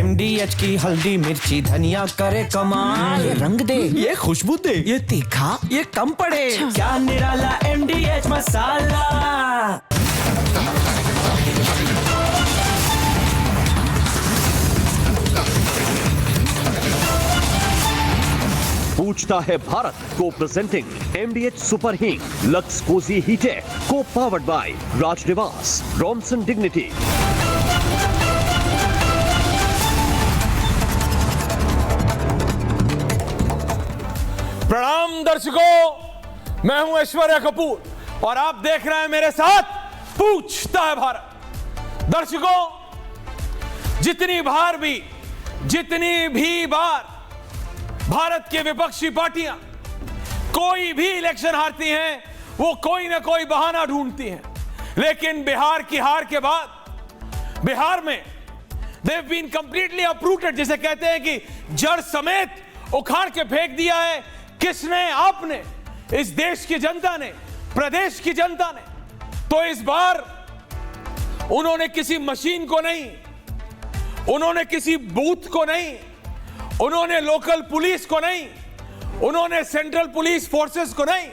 MDH की हल्दी मिर्ची धनिया करे कमाल। ये रंग दे, ये खुशबू दे, ये तीखा, ये कम पड़े। अच्छा। क्या निराला MDH मसाला। पूछता है भारत को प्रेजेंटिंग MDH सुपर हींग लक्स कोजी हीटेक को पावर्ड बाय राज निवास रॉमसन डिग्निटी। प्रणाम दर्शकों, मैं हूं ऐश्वर्या कपूर और आप देख रहे हैं मेरे साथ पूछता है भारत। दर्शकों, जितनी भी बार भारत की विपक्षी पार्टियां कोई भी इलेक्शन हारती हैं, वो कोई ना कोई बहाना ढूंढती हैं, लेकिन बिहार की हार के बाद बिहार में they've been completely uprooted, जिसे कहते हैं कि जड़ समेत उखाड़ के फेंक दिया है। किसने? आपने, इस देश की जनता ने, प्रदेश की जनता ने। तो इस बार उन्होंने किसी मशीन को नहीं, उन्होंने किसी बूथ को नहीं, उन्होंने लोकल पुलिस को नहीं, उन्होंने सेंट्रल पुलिस फोर्सेस को नहीं,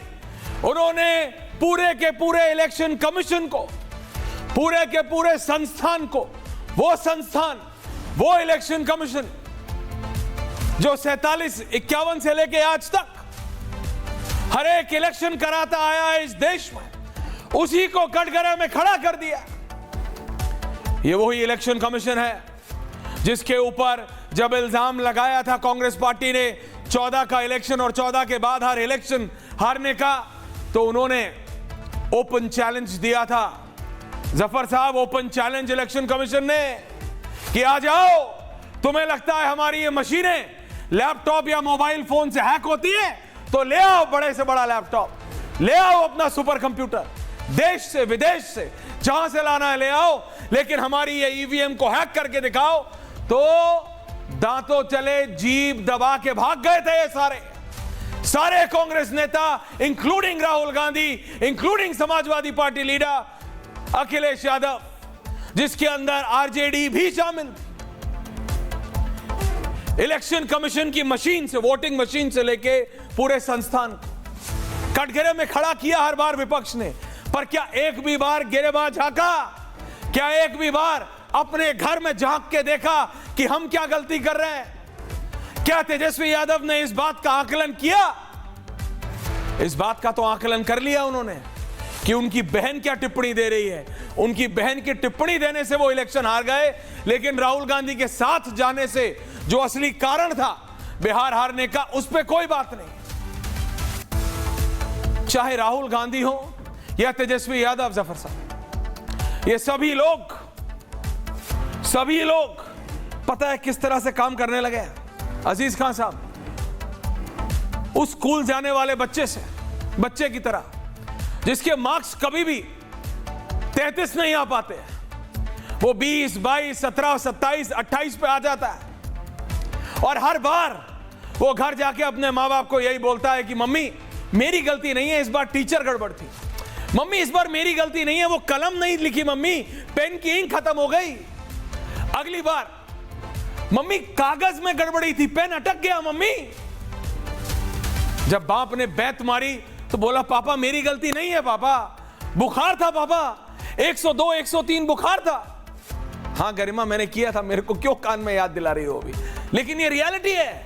उन्होंने पूरे के पूरे इलेक्शन कमीशन को, पूरे के पूरे संस्थान को, वो संस्थान, वो इलेक्शन कमीशन जो 47-51 से लेके आज तक हर एक इलेक्शन कराता आया है इस देश में, उसी को कटघरे में खड़ा कर दिया। ये वही इलेक्शन कमीशन है जिसके ऊपर जब इल्जाम लगाया था कांग्रेस पार्टी ने 14 का इलेक्शन और 14 के बाद हर इलेक्शन हारने का, तो उन्होंने ओपन चैलेंज दिया था। जफर साहब, ओपन चैलेंज इलेक्शन कमीशन ने कि आ जाओ, तुम्हें लगता है हमारी ये मशीनें लैपटॉप या मोबाइल फोन से हैक होती है, तो ले आओ बड़े से बड़ा लैपटॉप, ले आओ अपना सुपर कंप्यूटर, देश से विदेश से जहां से लाना है ले आओ, लेकिन हमारी ये ईवीएम को हैक करके दिखाओ। तो दांतों चले जीभ दबा के भाग गए थे ये सारे कांग्रेस नेता, including Rahul Gandhi, including Samajwadi party leader Akhilesh Yadav, जिसके अंदर आरजेडी भी शामिल। इलेक्शन कमीशन की मशीन से, वोटिंग मशीन से लेके पूरे संस्थान को कटघरे में खड़ा किया हर बार विपक्ष ने। पर क्या एक भी बार गिरेबान झांका? क्या एक भी बार अपने घर में झांक के देखा कि हम क्या गलती कर रहे हैं? क्या तेजस्वी यादव ने इस बात का आकलन किया? इस बात का तो आकलन कर लिया उन्होंने कि उनकी बहन क्या टिप्पणी दे रही है। उनकी बहन की टिप्पणी देने से वो इलेक्शन हार गए, लेकिन राहुल गांधी के साथ जाने से जो असली कारण था बिहार हारने का, उस पर कोई बात नहीं। चाहे राहुल गांधी हो या तेजस्वी यादव, जफर साहब, ये सभी लोग पता है किस तरह से काम करने लगे हैं। अजीज खान साहब, उस स्कूल जाने वाले बच्चे की तरह जिसके मार्क्स कभी भी 33 नहीं आ पाते, वो 20, 22, 17, 27, 28 पे आ जाता है, और हर बार वो घर जाके अपने माँ बाप को यही बोलता है कि मम्मी मेरी गलती नहीं है, इस बार टीचर गड़बड़ थी, मम्मी इस बार मेरी गलती नहीं है, वो कलम नहीं लिखी मम्मी, पेन की इंक खत्म हो गई, अगली बार मम्मी कागज में गड़बड़ी थी, पेन अटक गया मम्मी। जब बाप ने बैत मारी तो बोला पापा मेरी गलती नहीं है पापा, बुखार था पापा, 102 103 बुखार था। हाँ गरिमा मैंने किया था, मेरे को क्यों कान में याद दिला रही हो अभी, लेकिन ये रियलिटी है।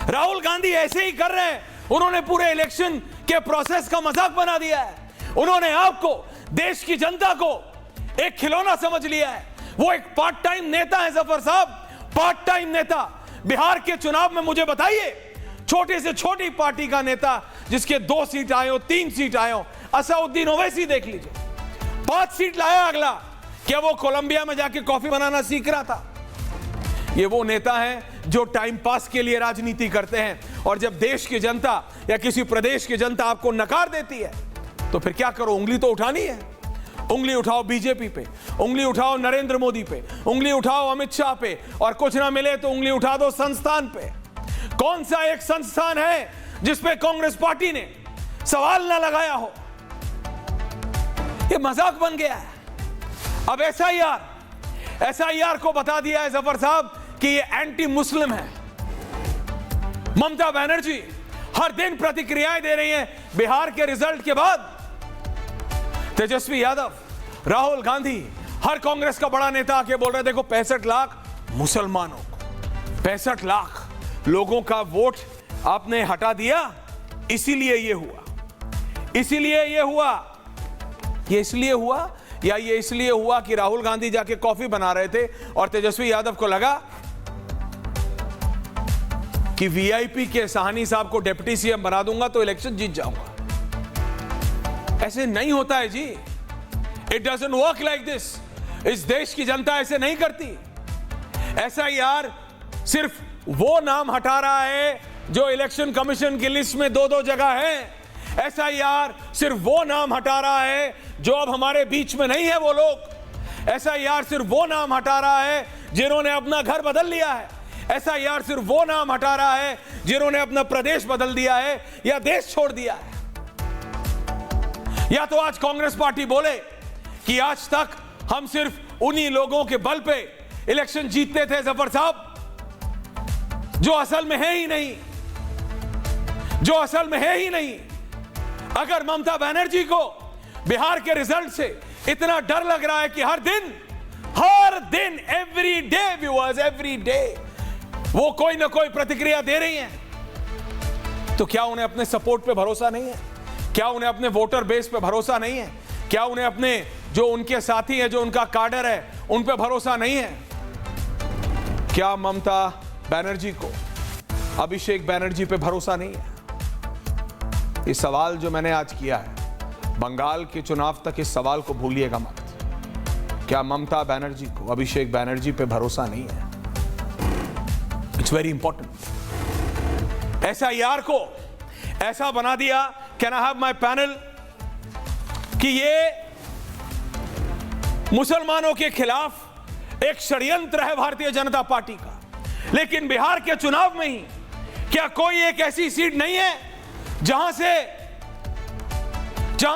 राहुल गांधी ऐसे ही कर रहे हैं, उन्होंने पूरे इलेक्शन के प्रोसेस का मजाक बना दिया है। उन्होंने आपको, देश की जनता को एक खिलौना समझ लिया है। वो एक पार्ट टाइम नेता है जफर साहब, पार्ट टाइम नेता। बिहार के चुनाव में मुझे बताइए, छोटे से छोटी पार्टी का नेता जिसके 2 सीट आए हो, 3 सीट आए हो, असउद्दीन ओवैसी देख लीजिए, 5 सीट लाया अगला। क्या वो कोलंबिया में जाके कॉफी बनाना सीख रहा था? ये वो नेता हैं जो टाइम पास के लिए राजनीति करते हैं, और जब देश की जनता या किसी प्रदेश की जनता आपको नकार देती है तो फिर क्या करो? उंगली तो उठानी है। उंगली उठाओ बीजेपी पे, उंगली उठाओ नरेंद्र मोदी पे, उंगली उठाओ अमित शाह पे, और कुछ ना मिले तो उंगली उठा दो संस्थान पे। कौन सा एक संस्थान है जिसपे कांग्रेस पार्टी ने सवाल ना लगाया हो? ये मजाक बन गया है। अब एसआईआर को बता दिया है जफर साहब कि ये एंटी मुस्लिम है। ममता बनर्जी हर दिन प्रतिक्रियाएं दे रही हैं। बिहार के रिजल्ट के बाद तेजस्वी यादव, राहुल गांधी, हर कांग्रेस का बड़ा नेता आके बोल रहे देखो 65 लाख मुसलमानों को, 65 लाख लोगों का वोट आपने हटा दिया, इसीलिए ये हुआ, इसीलिए ये हुआ। ये इसलिए हुआ या ये इसलिए हुआ कि राहुल गांधी जाके कॉफी बना रहे थे और तेजस्वी यादव को लगा कि वीआईपी के साहनी साहब को डिप्टी सीएम बना दूंगा तो इलेक्शन जीत जाऊंगा। ऐसे नहीं होता है जी, it doesn't work like this. इस देश की जनता ऐसे नहीं करती। एसआईआर सिर्फ वो नाम हटा रहा है जो इलेक्शन कमीशन की लिस्ट में 2-2 जगह है। एसआईआर सिर्फ वो नाम हटा रहा है जो अब हमारे बीच में नहीं है वो लोग। एसआईआर सिर्फ वो नाम हटा रहा है जिन्होंने अपना घर बदल लिया है। एसआईआर सिर्फ वो नाम हटा रहा है जिन्होंने अपना प्रदेश बदल दिया है या देश छोड़ दिया है। या तो आज कांग्रेस पार्टी बोले कि आज तक हम सिर्फ उन्हीं लोगों के बल पे इलेक्शन जीतते थे जफर साहब, जो असल में है ही नहीं, जो असल में है ही नहीं। अगर ममता बनर्जी को बिहार के रिजल्ट से इतना डर लग रहा है कि हर दिन every day viewers, every day वो कोई ना कोई प्रतिक्रिया दे रही हैं, तो क्या उन्हें अपने सपोर्ट पे भरोसा नहीं है? क्या उन्हें अपने वोटर बेस पे भरोसा नहीं है? क्या उन्हें अपने जो उनके साथी हैं, जो उनका काडर है, उन पे भरोसा नहीं है? क्या ममता बनर्जी को, अभिषेक बनर्जी पे भरोसा नहीं है? इस सवाल जो मैंने आज किया है, बंगाल के चुनाव तक इस सवाल को भूलिएगा मत। क्या ममता बनर्जी को, अभिषेक बनर्जी पे भरोसा नहीं है? It's very important. एसआईआर को ऐसा बना दिया, can I have my panel, कि ये मुसलमानों के खिलाफ एक षड्यंत्र है भारतीय जनता पार्टी का। लेकिन बिहार के चुनाव में ही क्या कोई एक ऐसी सीट नहीं है जहां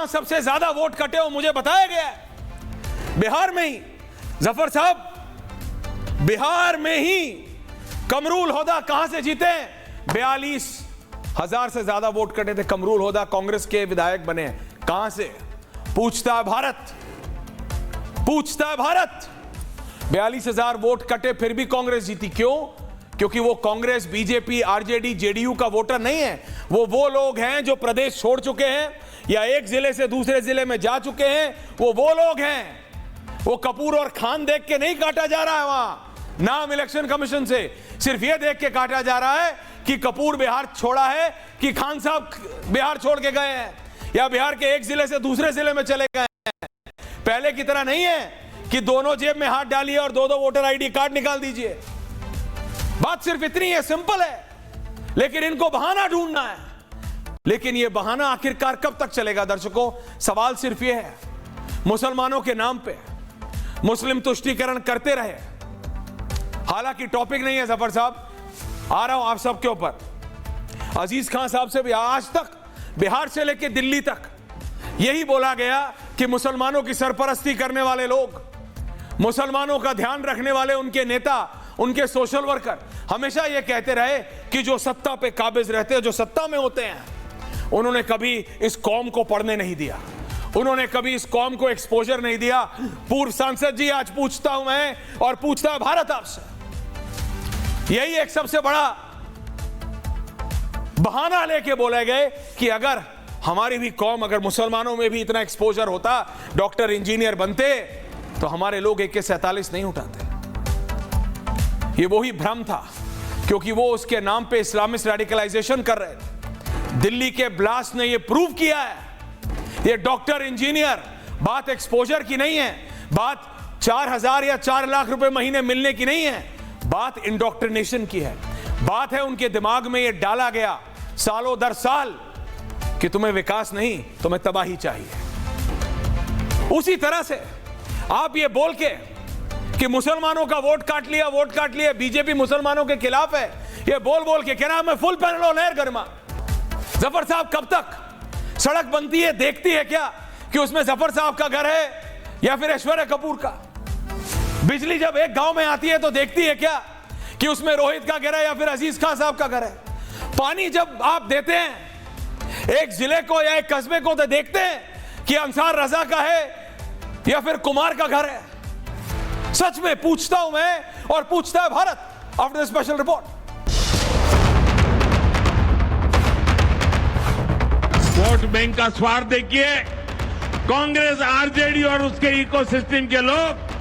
सबसे ज्यादा वोट कटे हो? मुझे बताया गया है बिहार में ही, जफर साहब, बिहार में ही कमरूल होदा कहां से जीते? 42,000 से ज्यादा वोट कटे थे। कमरूल होदा कांग्रेस के विधायक बने। कहां से? पूछता है भारत, पूछता है भारत। 42,000 वोट कटे, फिर भी कांग्रेस जीती। क्यों? क्योंकि वो कांग्रेस, बीजेपी, आरजेडी, जेडीयू का वोटर नहीं है। वो लोग हैं जो प्रदेश छोड़ चुके हैं या एक जिले से दूसरे जिले में जा चुके हैं। वो लोग हैं। वो कपूर और खान देख के नहीं काटा जा रहा है वहां नाम इलेक्शन कमीशन से। सिर्फ ये देख के काटा जा रहा है कि कपूर बिहार छोड़ा है कि खान साहब बिहार छोड़ के गए हैं या बिहार के एक जिले से दूसरे जिले में चले गए हैं। पहले की तरह नहीं है कि दोनों जेब में हाथ डालिए और 2-2 वोटर आईडी कार्ड निकाल दीजिए। बात सिर्फ इतनी है, सिंपल है। लेकिन इनको बहाना ढूंढना है। लेकिन यह बहाना आखिरकार कब तक चलेगा? दर्शकों, सवाल सिर्फ यह है, मुसलमानों के नाम पे मुस्लिम तुष्टीकरण करते रहे। हालांकि टॉपिक नहीं है जफर साहब, आ रहा हूं आप सबके ऊपर। अजीज खान साहब से भी आज तक बिहार से लेकर दिल्ली तक यही बोला गया कि मुसलमानों की सरपरस्ती करने वाले लोग, मुसलमानों का ध्यान रखने वाले उनके नेता, उनके सोशल वर्कर हमेशा यह कहते रहे कि जो सत्ता पे काबिज रहते हैं, जो सत्ता में होते हैं, उन्होंने कभी इस कौम को पढ़ने नहीं दिया, उन्होंने कभी इस कौम को एक्सपोजर नहीं दिया। पूर्व सांसद जी, आज पूछता हूं मैं और पूछता है भारत आपसे, यही एक सबसे बड़ा बहाना लेके बोले गए कि अगर हमारी भी कौम, अगर मुसलमानों में भी इतना एक्सपोजर होता, डॉक्टर इंजीनियर बनते, तो हमारे लोग AK-47 नहीं उठाते। ये वही भ्रम था, क्योंकि वो उसके नाम पे इस्लामिस्ट रेडिकलाइजेशन कर रहे थे। दिल्ली के ब्लास्ट ने ये प्रूव किया है। ये डॉक्टर इंजीनियर, बात एक्सपोजर की नहीं है, बात 4,000 या 4 लाख रुपए महीने मिलने की नहीं है, बात इंडोक्ट्रिनेशन की है। बात है उनके दिमाग में ये डाला गया सालों दर साल कि तुम्हें विकास नहीं, तुम्हें तबाही चाहिए। उसी तरह से आप ये बोल के कि मुसलमानों का वोट काट लिया, बीजेपी मुसलमानों के खिलाफ है, ये बोल के कहना मैं फुल पैनल ऑन एयर गरिमा। जफर साहब, कब तक सड़क बनती है, देखती है क्या कि उसमें जफर साहब का घर है या फिर ऐश्वर्या कपूर का? बिजली जब एक गांव में आती है तो देखती है क्या कि उसमें रोहित का घर है या फिर अजीज खान साहब का घर है? पानी जब आप देते हैं एक जिले को या एक कस्बे को तो देखते हैं कि अंसार रजा का है या फिर कुमार का घर है। सच में पूछता हूं मैं और पूछता है Bharat after the special report. Vote bank का स्वार्थ देखिए। कांग्रेस, आरजेडी और उसके इकोसिस्टम के लोग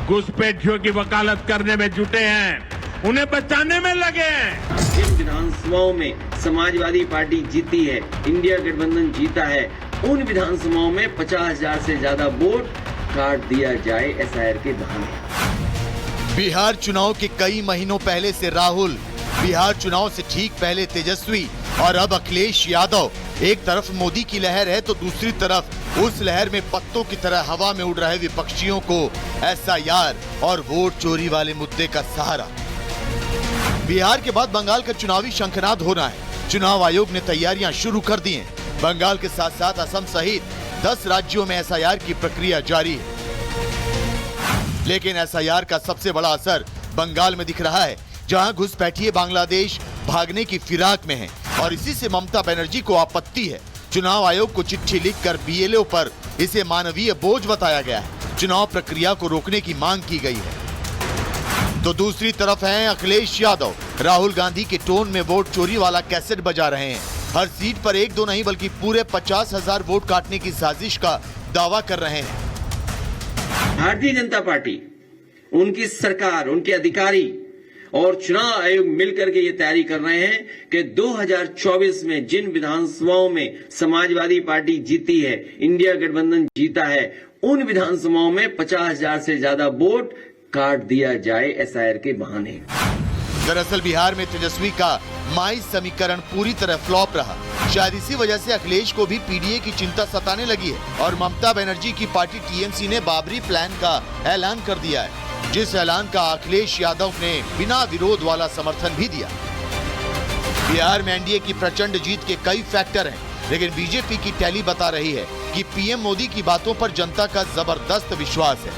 घुसपैठियों की वकालत करने में जुटे हैं, उन्हें बचाने में लगे हैं। जिन विधानसभाओं में समाजवादी पार्टी जीती है, इंडिया गठबंधन जीता है, उन विधानसभाओं में 50,000 से ज्यादा वोट काट दिया जाए एसआईआर के बहाने। बिहार चुनाव के कई महीनों पहले से राहुल, बिहार चुनाव से ठीक पहले तेजस्वी और अब अखिलेश यादव। एक तरफ मोदी की लहर है तो दूसरी तरफ उस लहर में पत्तों की तरह हवा में उड़ रहे विपक्षियों को एसआईआर और वोट चोरी वाले मुद्दे का सहारा। बिहार के बाद बंगाल का चुनावी शंखनाद होना है। चुनाव आयोग ने तैयारियां शुरू कर दी हैं। बंगाल के साथ साथ असम सहित 10 राज्यों में एसआईआर की प्रक्रिया जारी है। लेकिन एसआईआर का सबसे बड़ा असर बंगाल में दिख रहा है, जहां घुसपैठिए बांग्लादेश भागने की फिराक में हैं और इसी से ममता बनर्जी को आपत्ति है। चुनाव आयोग को चिट्ठी लिखकर बीएलओ पर इसे मानवीय बोझ बताया गया है। चुनाव प्रक्रिया को रोकने की मांग की गई है। तो दूसरी तरफ हैं अखिलेश यादव। राहुल गांधी के टोन में वोट चोरी वाला कैसेट बजा रहे हैं। हर सीट पर 1-2 नहीं बल्कि पूरे 50,000 वोट काटने की साजिश का दावा कर रहे हैं। भारतीय जनता पार्टी, उनकी सरकार, उनके अधिकारी और चुनाव आयोग मिलकर के ये तैयारी कर रहे हैं कि 2024 में जिन विधानसभाओं में समाजवादी पार्टी जीती है, इंडिया गठबंधन जीता है, उन विधानसभाओं में 50,000 से ज्यादा वोट काट दिया जाए एसआईआर के बहाने। दरअसल बिहार में तेजस्वी का माई समीकरण पूरी तरह फ्लॉप रहा। शायद इसी वजह से अखिलेश को भी पीडीए की चिंता सताने लगी है और ममता बनर्जी की पार्टी टीएमसी ने बाबरी प्लान का ऐलान कर दिया है, जिस ऐलान का अखिलेश यादव ने बिना विरोध वाला समर्थन भी दिया। बिहार में एनडीए की प्रचंड जीत के कई फैक्टर हैं, लेकिन बीजेपी की टैली बता रही है कि पीएम मोदी की बातों पर जनता का जबरदस्त विश्वास है,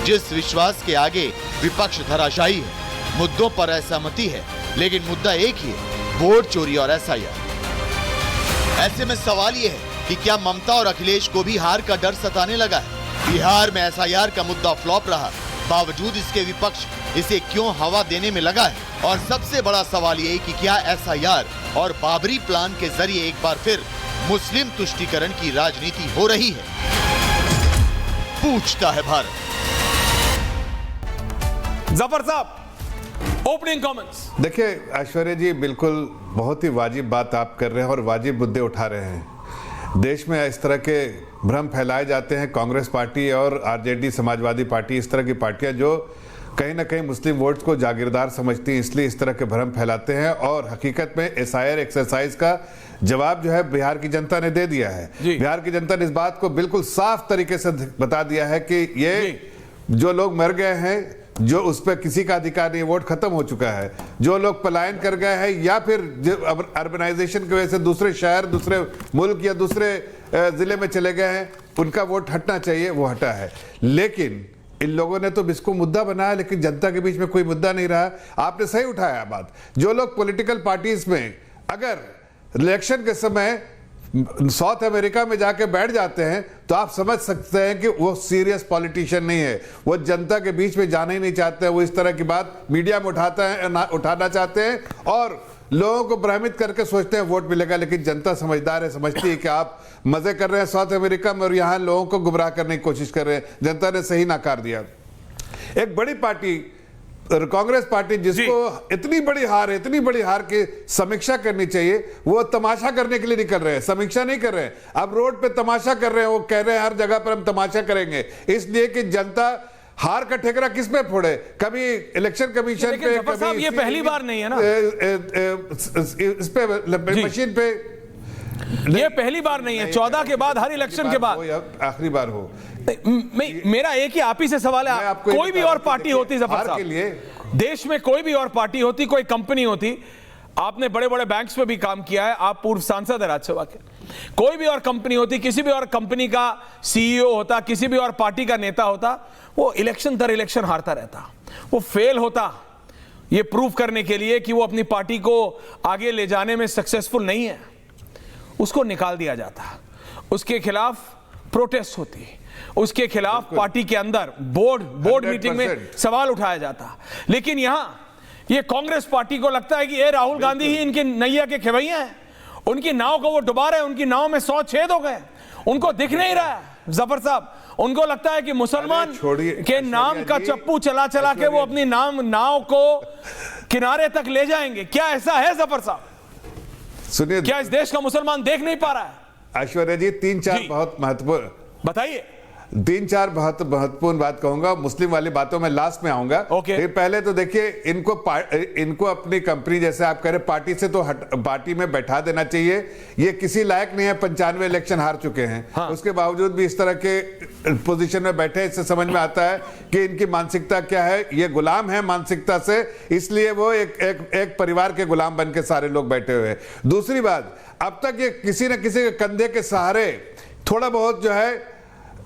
जिस विश्वास के आगे विपक्ष धराशायी है। मुद्दों पर असहमति है, लेकिन मुद्दा एक ही है, वोट चोरी और एसआईआर। ऐसे में सवाल ये है कि क्या ममता और अखिलेश को भी हार का डर सताने लगा है? बिहार में एसआईआर का मुद्दा फ्लॉप रहा, बावजूद इसके विपक्ष इसे क्यों हवा देने में लगा है? और सबसे बड़ा सवाल ये कि क्या एसआईआर और बाबरी प्लान के जरिए एक बार फिर मुस्लिम तुष्टीकरण की राजनीति हो रही है? पूछता है भारत। जफर साहब, ओपनिंग कमेंट्स। देखिए ऐश्वर्या जी, बिल्कुल बहुत ही वाजिब बात आप कर रहे हैं और वाजिब मुद्दे उठा रहे हैं। देश में इस तरह के भ्रम फैलाए जाते हैं। कांग्रेस पार्टी और आरजेडी, समाजवादी पार्टी, इस तरह की पार्टियां जो कहीं ना कहीं मुस्लिम वोट्स को जागीरदार समझती हैं, इसलिए इस तरह के भ्रम फैलाते हैं। और हकीकत में एसआईआर एक्सरसाइज का जवाब जो है बिहार की जनता ने दे दिया है। बिहार की जनता ने इस बात को बिल्कुल साफ तरीके से बता दिया है कि ये जो लोग मर गए हैं, जो उस पर किसी का अधिकार नहीं, वोट खत्म हो चुका है। जो लोग पलायन कर गए हैं या फिर अर्बनाइजेशन की वजह से दूसरे शहर, दूसरे मुल्क या दूसरे जिले में चले गए हैं, उनका वोट हटना चाहिए, वो हटा है। लेकिन इन लोगों ने तो इसको मुद्दा बनाया, लेकिन जनता के बीच में कोई मुद्दा नहीं रहा। आपने सही उठाया बात। जो लोग पॉलिटिकल पार्टीज में अगर इलेक्शन के समय साउथ अमेरिका में जाके बैठ जाते हैं तो आप समझ सकते हैं कि वो सीरियस पॉलिटिशियन नहीं है, वो जनता के बीच में जाना ही नहीं चाहते हैं। वो इस तरह की बात मीडिया में उठाना चाहते हैं और लोगों को भ्रमित करके सोचते हैं वोट मिलेगा। लेकिन जनता समझदार है, समझती है कि आप मजे कर रहे हैं साउथ अमेरिका में और यहाँ लोगों को गुमराह करने की कोशिश कर रहे हैं। जनता ने सही नकार दिया। एक बड़ी पार्टी कांग्रेस पार्टी, जिसको इतनी बड़ी हार की समीक्षा करनी चाहिए, वो तमाशा करने के लिए निकल रहे हैं, समीक्षा नहीं कर रहे हैं। अब रोड पे तमाशा कर रहे हैं। वो कह रहे हैं हर जगह पर हम तमाशा करेंगे, इसलिए कि जनता हार का ठेकरा किस पे फोड़े। कभी इलेक्शन कमीशन पे, कभी ये पहली बार नहीं है ना, इस पे मशीन पे, ये पहली बार नहीं है। 14 के बाद, हर इलेक्शन के बाद आखिरी बार हो। मेरा एक ही आप ही से सवाल है, कोई भी और पार्टी होती, जफर साहब, देश में कोई भी और पार्टी होती, कोई कंपनी होती, आपने बड़े बड़े बैंक्स पे भी काम किया है, आप पूर्व सांसद है राज्यसभा के। कोई भी और कंपनी होती, किसी भी और कंपनी का सीईओ होता, किसी भी और पार्टी का नेता होता, वो इलेक्शन दर इलेक्शन हारता रहता, वो फेल होता ये प्रूव करने के लिए कि वो अपनी पार्टी को आगे ले जाने में सक्सेसफुल नहीं है, उसको निकाल दिया जाता, उसके खिलाफ प्रोटेस्ट होती, उसके खिलाफ पार्टी के अंदर बोर्ड मीटिंग में सवाल उठाया जाता। लेकिन यहां ये कांग्रेस पार्टी को लगता है कि ये राहुल गांधी ही इनके नैया के खेवैया हैं, उनकी नाव को वो डुबा रहे हैं, उनकी नाव में 100 छेद हो गए, उनको दिख नहीं रहा है जफर साहब। उनको लगता है कि मुसलमान के नाम का चप्पू चला चला के वो अपनी नाव को किनारे तक ले जाएंगे। क्या ऐसा है जफर साहब? सुनिए, क्या इस देश का मुसलमान देख नहीं पा रहा है? ऐश्वर्या जी, 3-4 बहुत महत्वपूर्ण बताइए। 3-4 बहुत महत्वपूर्ण बात कहूंगा, मुस्लिम वाली बातों में लास्ट में आऊंगा। ओके। पहले तो देखिए, इनको अपनी कंपनी, जैसे आप कह रहे, पार्टी से तो पार्टी में बैठा देना चाहिए। ये किसी लायक नहीं है, 95 इलेक्शन हार चुके हैं। हाँ। उसके बावजूद भी इस तरह के पोजीशन में बैठे, इससे समझ में आता है कि इनकी मानसिकता क्या है। ये गुलाम है मानसिकता से, इसलिए वो एक परिवार के गुलाम बन के सारे लोग बैठे हुए हैं। दूसरी बात, अब तक ये किसी न किसी के कंधे के सहारे थोड़ा बहुत जो है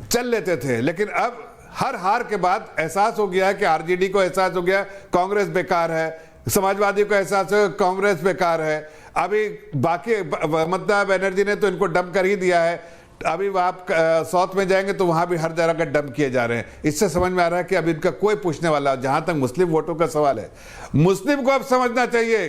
चल लेते थे, लेकिन अब हर हार के बाद एहसास हो गया है कि आरजेडी को एहसास हो गया कांग्रेस बेकार है, समाजवादी को एहसास हो कांग्रेस बेकार है। अभी बाकी ममता बनर्जी ने तो इनको डंप कर ही दिया है। अभी आप साउथ में जाएंगे तो वहां भी हर जगह का डंप किए जा रहे हैं। इससे समझ में आ रहा है कि अब इनका कोई पूछने वाला। जहां तक मुस्लिम वोटों का सवाल है, मुस्लिम को अब समझना चाहिए,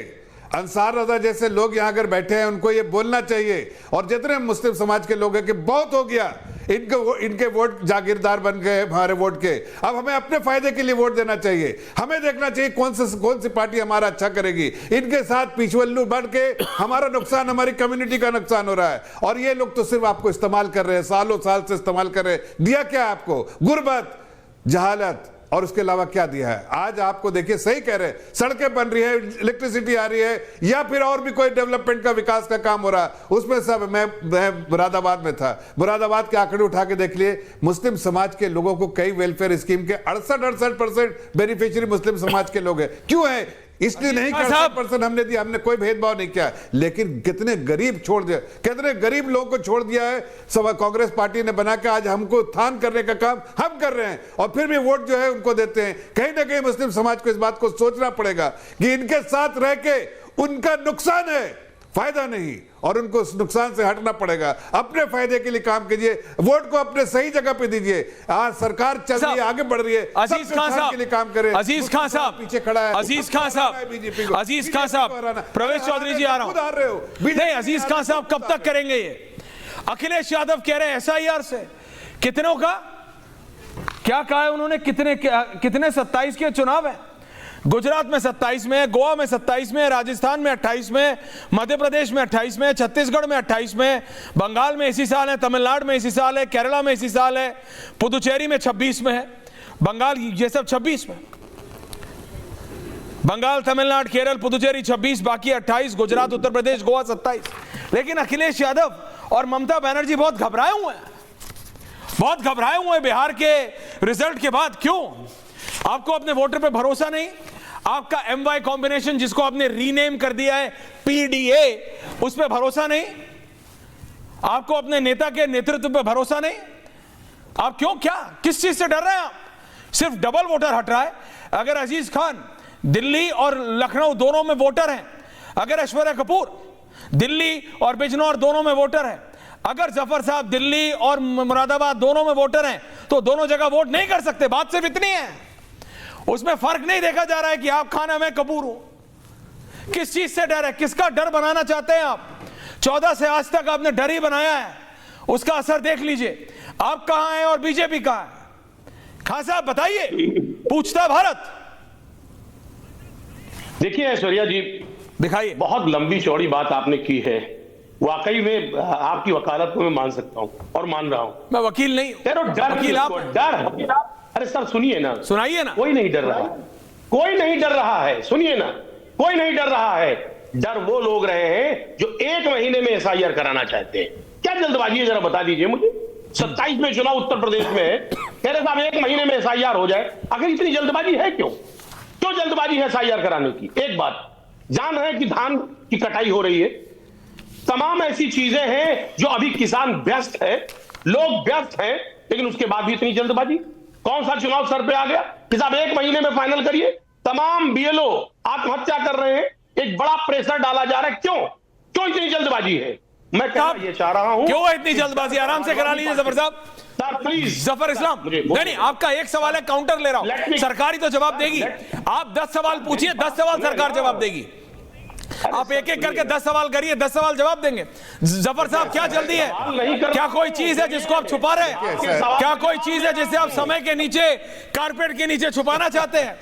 अंसार रजा जैसे लोग यहां अगर बैठे हैं उनको ये बोलना चाहिए, और जितने मुस्लिम समाज के लोग हैं कि बहुत हो गया, इनके वोट जागीरदार बन गए हमारे वोट के। अब हमें अपने फायदे के लिए वोट देना चाहिए। हमें देखना चाहिए कौन सी पार्टी हमारा अच्छा करेगी। इनके साथ पिछवल्लू बढ़ के हमारा नुकसान, हमारी कम्युनिटी का नुकसान हो रहा है, और ये लोग तो सिर्फ आपको इस्तेमाल कर रहे हैं, सालों साल से इस्तेमाल कर रहे हैं। दिया क्या आपको? गुर्बत, जहालत, और उसके अलावा क्या दिया है? आज आपको देखिए, सही कह रहे हैं, सड़कें बन रही है, इलेक्ट्रिसिटी आ रही है, या फिर और भी कोई डेवलपमेंट का विकास का काम हो रहा है, उसमें सब मैं मुरादाबाद में था, मुरादाबाद के आंकड़े उठा के देख लिए, मुस्लिम समाज के लोगों को कई वेलफेयर स्कीम के 68% बेनिफिशियरी मुस्लिम समाज के लोग हैं। क्यों है? इसलिए नहीं कर 60% हमने दिया, हमने कोई भेदभाव नहीं किया। लेकिन कितने गरीब छोड़ दिया, कितने गरीब लोगों को छोड़ दिया है सब कांग्रेस पार्टी ने बना के। आज हमको उत्थान करने का काम हम कर रहे हैं, और फिर भी वोट जो है उनको देते हैं। कहीं ना कहीं मुस्लिम समाज को इस बात को सोचना पड़ेगा कि इनके साथ रह के उनका नुकसान है, फायदा नहीं, और उनको उस नुकसान से हटना पड़ेगा। अपने फायदे के लिए काम कीजिए, वोट को अपने सही जगह पे दीजिए। आज सरकार चल रही है, आगे बढ़ रही है, अजीज खान साहब के लिए काम करें। अजीज खान साहब पीछे खड़ा है, अजीज खान साहब, अजीज खान साहब, प्रवेश चौधरी जी आ रहा हूं। नहीं, अजीज खान साहब कब तक करेंगे ये? अखिलेश यादव कह रहे हैं SIR से कितनों का, क्या कहा है उन्होंने, कितने 27 के चुनाव है? गुजरात में 27 में, गोवा में 27 में, राजस्थान में 28 में, मध्य प्रदेश में 28 में, छत्तीसगढ़ में 28 में, बंगाल में इसी साल है, तमिलनाडु में इसी साल है, केरला में इसी साल है, पुदुचेरी में 26 में है, बंगाल ये सब 26 में, बंगाल, तमिलनाडु, केरल, पुदुचेरी 26, बाकी 28, गुजरात, उत्तर प्रदेश, गोवा 27। लेकिन अखिलेश यादव और ममता बनर्जी बहुत घबराए हुए हैं, बहुत घबराए हुए हैं बिहार के रिजल्ट के बाद। क्यों? आपको अपने वोटर पे भरोसा नहीं? आपका MY कॉम्बिनेशन, जिसको आपने रीनेम कर दिया है PDA, उस पर भरोसा नहीं? आपको अपने नेता के नेतृत्व पे भरोसा नहीं? आप क्यों, क्या, किस चीज से डर रहे हैं आप? सिर्फ डबल वोटर हट रहा है। अगर अजीज खान दिल्ली और लखनऊ दोनों में वोटर हैं, अगर ऐश्वर्या कपूर दिल्ली और बिजनौर दोनों में वोटर हैं, अगर जफर साहब दिल्ली और मुरादाबाद दोनों में वोटर हैं, तो दोनों जगह वोट नहीं कर सकते। बात सिर्फ इतनी है, उसमें फर्क नहीं देखा जा रहा है कि आप खान है मैं कपूर हूं। किस चीज से डर है? किसका डर बनाना चाहते हैं आप? 14 से आज तक आपने डर ही बनाया है, उसका असर देख लीजिए। आप कहां हैं और बीजेपी कहां है? खान साहब बताइए, पूछता भारत। देखिए ऐश्वर्या जी, दिखाइए। बहुत लंबी चौड़ी बात आपने की है, वाकई में आपकी वकालत को मैं मान सकता हूं और मान रहा हूं। मैं वकील नहीं हूं। डर, वकील आप? डर, अरे सर सुनिए ना, सुनाइए ना। कोई नहीं डर रहा है, कोई नहीं डर रहा है, सुनिए ना, कोई नहीं डर रहा है। डर वो लोग रहे हैं जो 1 महीने में SIR कराना चाहते हैं। क्या जल्दबाजी है, जरा बता दीजिए मुझे। 27 में चुनाव उत्तर प्रदेश में है, कह रहे साहब 1 महीने में SIR हो जाए। आखिर इतनी जल्दबाजी है क्यों? क्यों जल्दबाजी है SIR कराने की? एक बात। जान रहे हैं कि धान की कटाई हो रही है, तमाम ऐसी चीजें हैं जो अभी किसान व्यस्त है, लोग व्यस्त हैं, लेकिन उसके बाद भी इतनी जल्दबाजी। कौन सा चुनाव सर पे आ गया कि साहब 1 महीने में फाइनल करिए? तमाम बीएलओ आत्महत्या कर रहे हैं, एक बड़ा प्रेशर डाला जा रहा है। क्यों इतनी जल्दबाजी है? मैं कहना ये चाह रहा हूं, क्यों इतनी जल्दबाजी? आराम से करा लीजिए जफर साहब। Sir please. जफर इस्लाम, नहीं, आपका एक सवाल है, काउंटर ले रहा हूं, सरकारी तो जवाब देगी। आप 10 सवाल पूछिए, 10 सवाल सरकार जवाब देगी। आप एक एक करके 10 सवाल करिए, 10 सवाल जवाब देंगे। जफर साहब, क्या जल्दी है? क्या कोई चीज है जिसको आप छुपा रहे हैं? क्या कोई चीज है जिसे आप समय के नीचे, कारपेट के नीचे छुपाना चाहते हैं?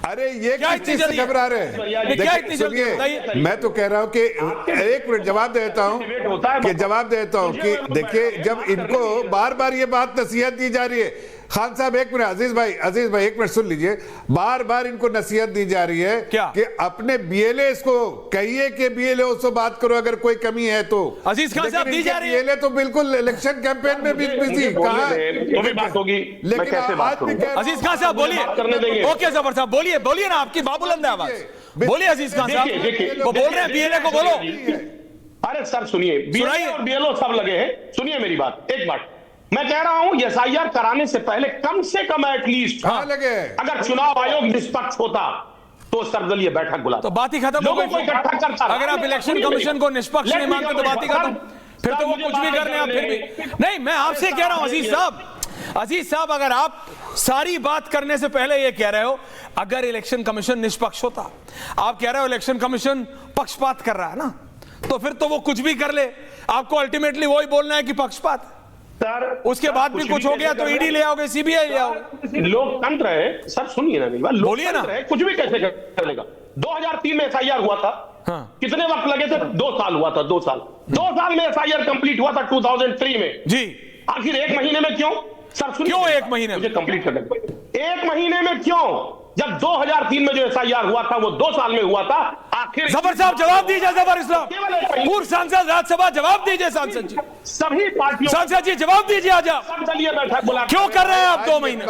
अरे ये किस चीज से घबरा रहे हैं? देखिए, सुनिए, मैं तो कह रहा हूं कि 1 मिनट जवाब देता हूं कि देखिए, जब इनको बार बार ये बात नसीहत दी जा रही है, खान साहब 1 मिनट, अजीज भाई 1 मिनट सुन लीजिए, बार बार इनको नसीहत दी जा रही है क्या? कि अपने बीएलए को कहिए कि बीएलए से बात करो अगर कोई कमी है तो। अजीज खान साहब, दी जा रही है। बीएलए तो बिल्कुल इलेक्शन कैंपेन में बिजी, कहां बात होगी? लेकिन आज भी अजीज खान साहब बोलिए। ओके जफर साहब, बोलिए ना, आपकी बाबुलंद है आवाज। बोलिए अजीज खान साहब, वो बोल रहे हैं, बीएलए को बोलो। अरे सर सुनिए, बीएलए और बीएलओ सब लगे हैं। सुनिए मेरी बात, एक बात मैं कह रहा हूं, एसआईआर कराने से पहले कम से कम एटलीस्ट अगर चुनाव आयोग निष्पक्ष होता तो सर्वदलीय बैठक बुलाता, तो बात ही खत्म हो गई। लोगों को इकट्ठा करता। अगर आप इलेक्शन कमीशन को निष्पक्ष नहीं मानते तो बात ही खत्म, फिर तो वो कुछ भी कर रहे हैं। आप फिर भी नहीं, मैं आपसे कह रहा हूं अजीज साहब, अगर आप सारी बात करने से पहले ये कह रहे हो अगर इलेक्शन कमीशन निष्पक्ष होता, आप कह रहे हो इलेक्शन कमीशन पक्षपात कर रहा है ना, तो फिर तो वो कुछ भी कर ले, आपको अल्टीमेटली वही बोलना है कि पक्षपात। सर उसके बाद भी कुछ हो गया तो ईडी ले आओगे, सीबीआई ले आओगे। लोकतंत्र है सर, सुनिए ना मेरी बात, बोलिए ना। कुछ भी कैसे कर लेगा? 2003 में एसआईआर हुआ था। हाँ। कितने वक्त लगे थे? 2 साल हुआ था। 2 साल में एसआईआर कंप्लीट हुआ था 2003 में जी। आखिर 1 महीने में क्यों? सर सुनिए, क्यों 1 महीने में? मुझे कंप्लीट कर दें। 1 महीने में क्यों? जब 2003 में जो एसआईआर हुआ था वो 2 साल में हुआ था। आखिर जफर साहब जवाब दीजिए, जफर इस्लाम, पूर्व सांसद राज्यसभा, जवाब दीजिए सांसद जी। सभी पार्टियों, सांसद जी जवाब दीजिए। आज आप सर्वदलीय बैठक बुला, क्यों कर रहे हैं आप 2 महीने?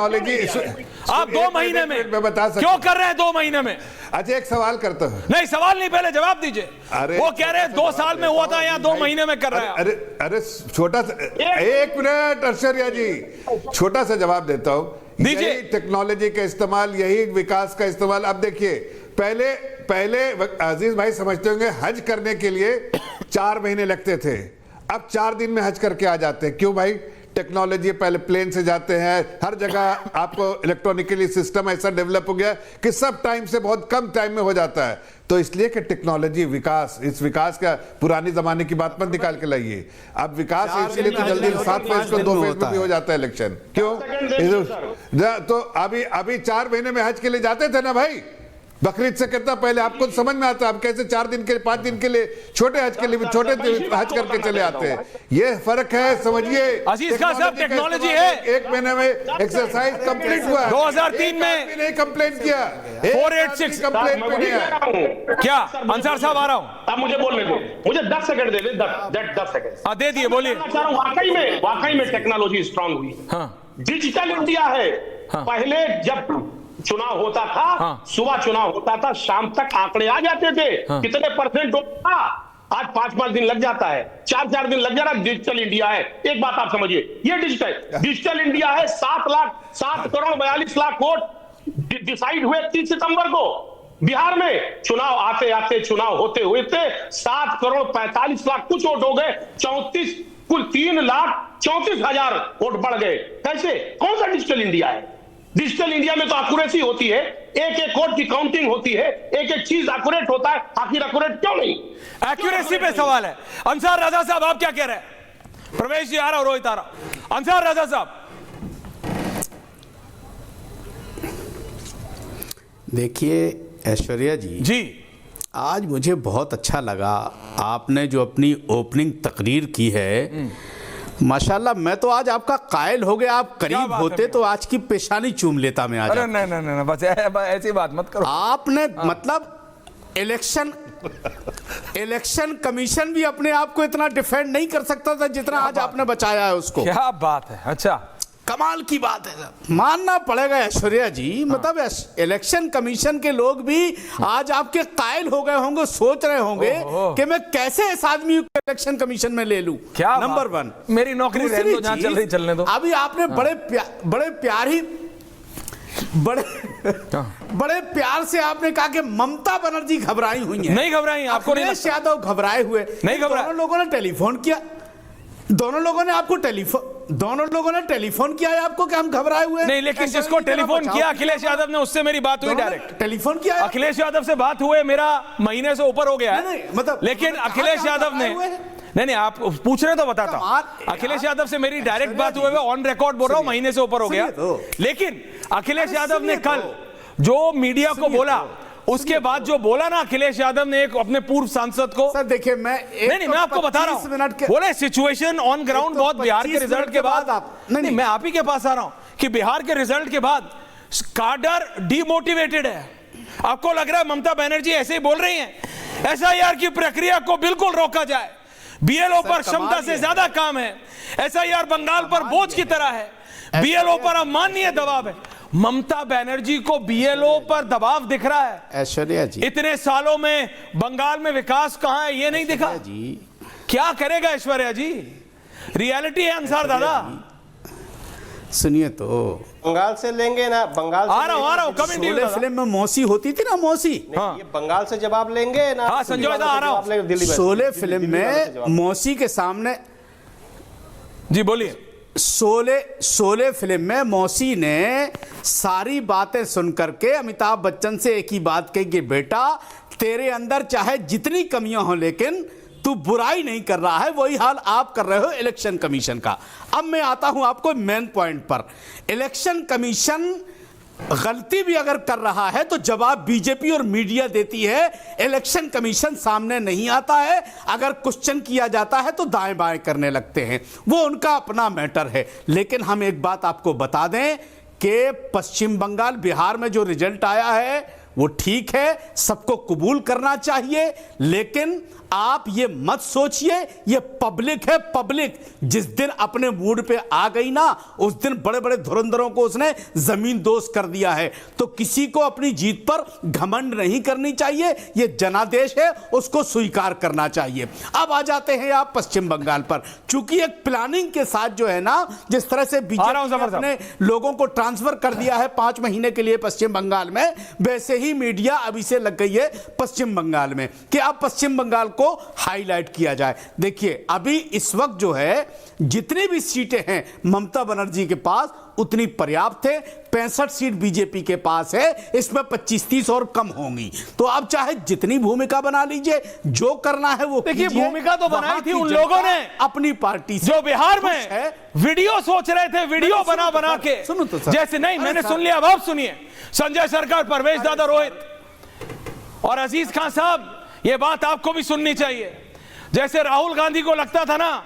आप 2 महीने में बता सकता क्यों कर रहे हैं 2 महीने में? अच्छा, एक सवाल करता हूं। नहीं, सवाल नहीं, पहले जवाब दीजिए। वो कह रहे हैं 2 साल में हुआ था या 2 महीने में कर रहे हैं? अरे छोटा सा 1 मिनट अर्शरिया जी, छोटा सा जवाब देता हूं। दीजिए। यही टेक्नोलॉजी का इस्तेमाल, यही विकास का इस्तेमाल। अब देखिए, पहले अजीज भाई समझते होंगे हज करने के लिए 4 महीने लगते थे, अब 4 दिन में हज करके आ जाते हैं। क्यों भाई? टेक्नोलॉजी, पहले प्लेन से जाते हैं, हर जगह आपको इलेक्ट्रॉनिकली सिस्टम ऐसा डेवलप हो गया कि सब टाइम से बहुत कम टाइम में हो जाता है। तो इसलिए कि टेक्नोलॉजी विकास, इस विकास का पुरानी जमाने की बात मत निकाल के लाइए। अब विकास है इसलिए तो जल्दी 7 फेज को 2 फेज में भी हो जाता है इलेक्शन। क्यों? तो अभी 4 महीने में हज के लिए जाते थे ना भाई, बकरीद से कितना पहले। आपको समझ में आता है आप कैसे 4 दिन के लिए, 5 दिन के लिए छोटे हज के लिए छोटे हज करके चले आते हैं। ये फर्क है, समझिए। अजीज खान साहब, टेक्नोलॉजी है। 1 महीने में एक्सरसाइज कंप्लीट हुआ। 2003 में नहीं कंप्लेंट किया, 486 कंप्लेंट पे नहीं है। क्या अंसार साहब, आ रहा हूं। अब मुझे बोलने दो, मुझे 10 सेकंड दे दे, 10 सेकंड। हाँ दे दिए, बोलिए। वाकई में टेक्नोलॉजी स्ट्रांग हुई। हाँ। डिजिटल इंडिया है। हाँ। पहले जब चुनाव होता था, हाँ। सुबह चुनाव होता था, शाम तक आंकड़े आ जाते थे। हाँ। कितने % होता था? आज 5-5 दिन लग जाता है, 4-4 दिन लग जा रहा है। डिजिटल इंडिया है। एक बात आप समझिए, ये डिजिटल इंडिया है। 7 करोड़ 42 लाख वोट डिसाइड हुए 30 सितंबर को बिहार में। चुनाव आते आते, चुनाव होते हुए 7 करोड़ 45 लाख कुछ वोट हो गए, कुल 3,34,000 वोट बढ़ गए। कैसे? कौन सा डिजिटल इंडिया है? डिजिटल इंडिया में तो एक्यूरेसी होती है, एक वोट की काउंटिंग होती है, एक चीज एक्यूरेट होता है। आखिर एक्यूरेट क्यों नहीं? एक्यूरेसी पे सवाल है। अंसार रजा साहब, आप क्या कह रहे हैं? प्रवेश जी आ रहा, रोहित आ रहा। अंसार रजा साहब, देखिए ऐश्वर्या जी, आज मुझे बहुत अच्छा लगा आपने जो अपनी ओपनिंग तकरीर की है। माशाल्लाह, मैं तो आज आपका कायल हो गया। आप करीब होते तो आज की पेशानी चूम लेता मैं आज। अरे नहीं, बस ऐसी बात मत करो। आपने मतलब इलेक्शन कमीशन भी अपने आप को इतना डिफेंड नहीं कर सकता था जितना आज आपने बचाया है उसको। क्या बात है। अच्छा, कमाल की बात है सर, मानना पड़ेगा ऐश्वर्या जी। मतलब इलेक्शन कमीशन के लोग भी आज आपके कायल हो गए होंगे, सोच रहे होंगे कि मैं कैसे इस आदमी को इलेक्शन कमीशन में ले लूं। क्या नंबर 1, मेरी नौकरी रहने दो, जहां चल रही चलने दो। अभी आपने बड़े प्यार से आपने कहा कि ममता बनर्जी घबराई हुई है। नहीं घबराई, आपको नहीं अखिलेश यादव घबराए हुए नहीं घबराए। दोनों लोगों ने टेलीफोन किया, दोनों लोगों ने टेलीफोन किया है आपको कि हम घबराए हुए नहीं, लेकिन जिसको टेलीफोन किया अखिलेश यादव ने, उससे मेरी बात हुई डायरेक्ट। टेलीफोन किया अखिलेश यादव से बात हुए, मेरा महीने से ऊपर हो गया है, मतलब लेकिन अखिलेश यादव ने नहीं, आप पूछ रहे तो बताता हूं। अखिलेश यादव से मेरी डायरेक्ट बात हुए, ऑन रिकॉर्ड बोल रहा हूं, महीने से ऊपर हो गया। लेकिन अखिलेश यादव ने कल जो मीडिया को बोला, उसके बाद जो बोला ना अखिलेश यादव ने एक अपने पूर्व सांसद को, सर देखिए मैं मैं आपको बता रहा हूं, बोले सिचुएशन ऑन ग्राउंड बहुत बिहार के रिजल्ट के बाद नहीं, मैं आप ही के पास आ रहा हूं कि बिहार के रिजल्ट के बाद काडर डिमोटिवेटेड है। आपको लग रहा है ममता बनर्जी ऐसे ही बोल रही हैं एसआईआर की प्रक्रिया को बिल्कुल रोका जाए, बीएलओ पर क्षमता से ज्यादा काम है, एसआईआर बंगाल पर बोझ की तरह है, बीएलओ पर अमाननीय दबाव है। ममता बनर्जी को बीएलओ पर दबाव दिख रहा है। ऐश्वर्या जी, इतने सालों में बंगाल में विकास कहां है ये नहीं दिखा जी। क्या करेगा ऐश्वर्या जी? रियलिटी है अंसार दादा। सुनिए तो, बंगाल से लेंगे ना, बंगाल आ रहा हूं शोले फिल्म में मौसी होती थी ना, मौसी, ये बंगाल से जवाब लेंगे ना। हाँ संजय दा आ रहा हूं। शोले फिल्म में मौसी के सामने, जी बोलिए। शोले फिल्म में मौसी ने सारी बातें सुन करके अमिताभ बच्चन से एक ही बात कही कि बेटा तेरे अंदर चाहे जितनी कमियां हो लेकिन तू बुराई नहीं कर रहा है। वही हाल आप कर रहे हो इलेक्शन कमीशन का। अब मैं आता हूं आपको मेन पॉइंट पर। इलेक्शन कमीशन गलती भी अगर कर रहा है तो जवाब बीजेपी और मीडिया देती है, इलेक्शन कमीशन सामने नहीं आता है। अगर क्वेश्चन किया जाता है तो दाएं बाएं करने लगते हैं, वो उनका अपना मैटर है। लेकिन हम एक बात आपको बता दें कि पश्चिम बंगाल, बिहार में जो रिजल्ट आया है वो ठीक है, सबको कबूल करना चाहिए। लेकिन आप ये मत सोचिए ये पब्लिक है। पब्लिक जिस दिन अपने मूड पे आ गई ना, उस दिन बड़े बड़े धुरंधरों को उसने जमीन दोस्त कर दिया है। तो किसी को अपनी जीत पर घमंड नहीं करनी चाहिए, ये जनादेश है, उसको स्वीकार करना चाहिए। अब आ जाते हैं आप पश्चिम बंगाल पर। चूंकि एक प्लानिंग के साथ जो है ना, जिस तरह से बीजेपी ने लोगों को ट्रांसफर कर दिया है 5 महीने के लिए पश्चिम बंगाल में, वैसे ही मीडिया अभी से लग गई है पश्चिम बंगाल में कि अब पश्चिम बंगाल को हाईलाइट किया जाए। देखिए अभी इस वक्त जो है जितनी भी सीटें हैं ममता बनर्जी के पास उतनी पर्याप्त है। 65 सीट बीजेपी के पास है, इसमें 25-30 और कम होंगी। तो आप चाहे जितनी भूमिका बना लीजिए, जो करना है वो देखिए। भूमिका तो बनाई थी उन लोगों ने अपनी पार्टी से, जो बिहार में वीडियो सोच रहे थे, वीडियो बना के। सुनो तो सर, जैसे नहीं मैंने सुन लिया, अब आप सुनिए। संजय सरकार, परवेश दादा, रोहित और अजीज खान साहब, ये बात आपको भी सुननी चाहिए। जैसे राहुल गांधी को लगता था ना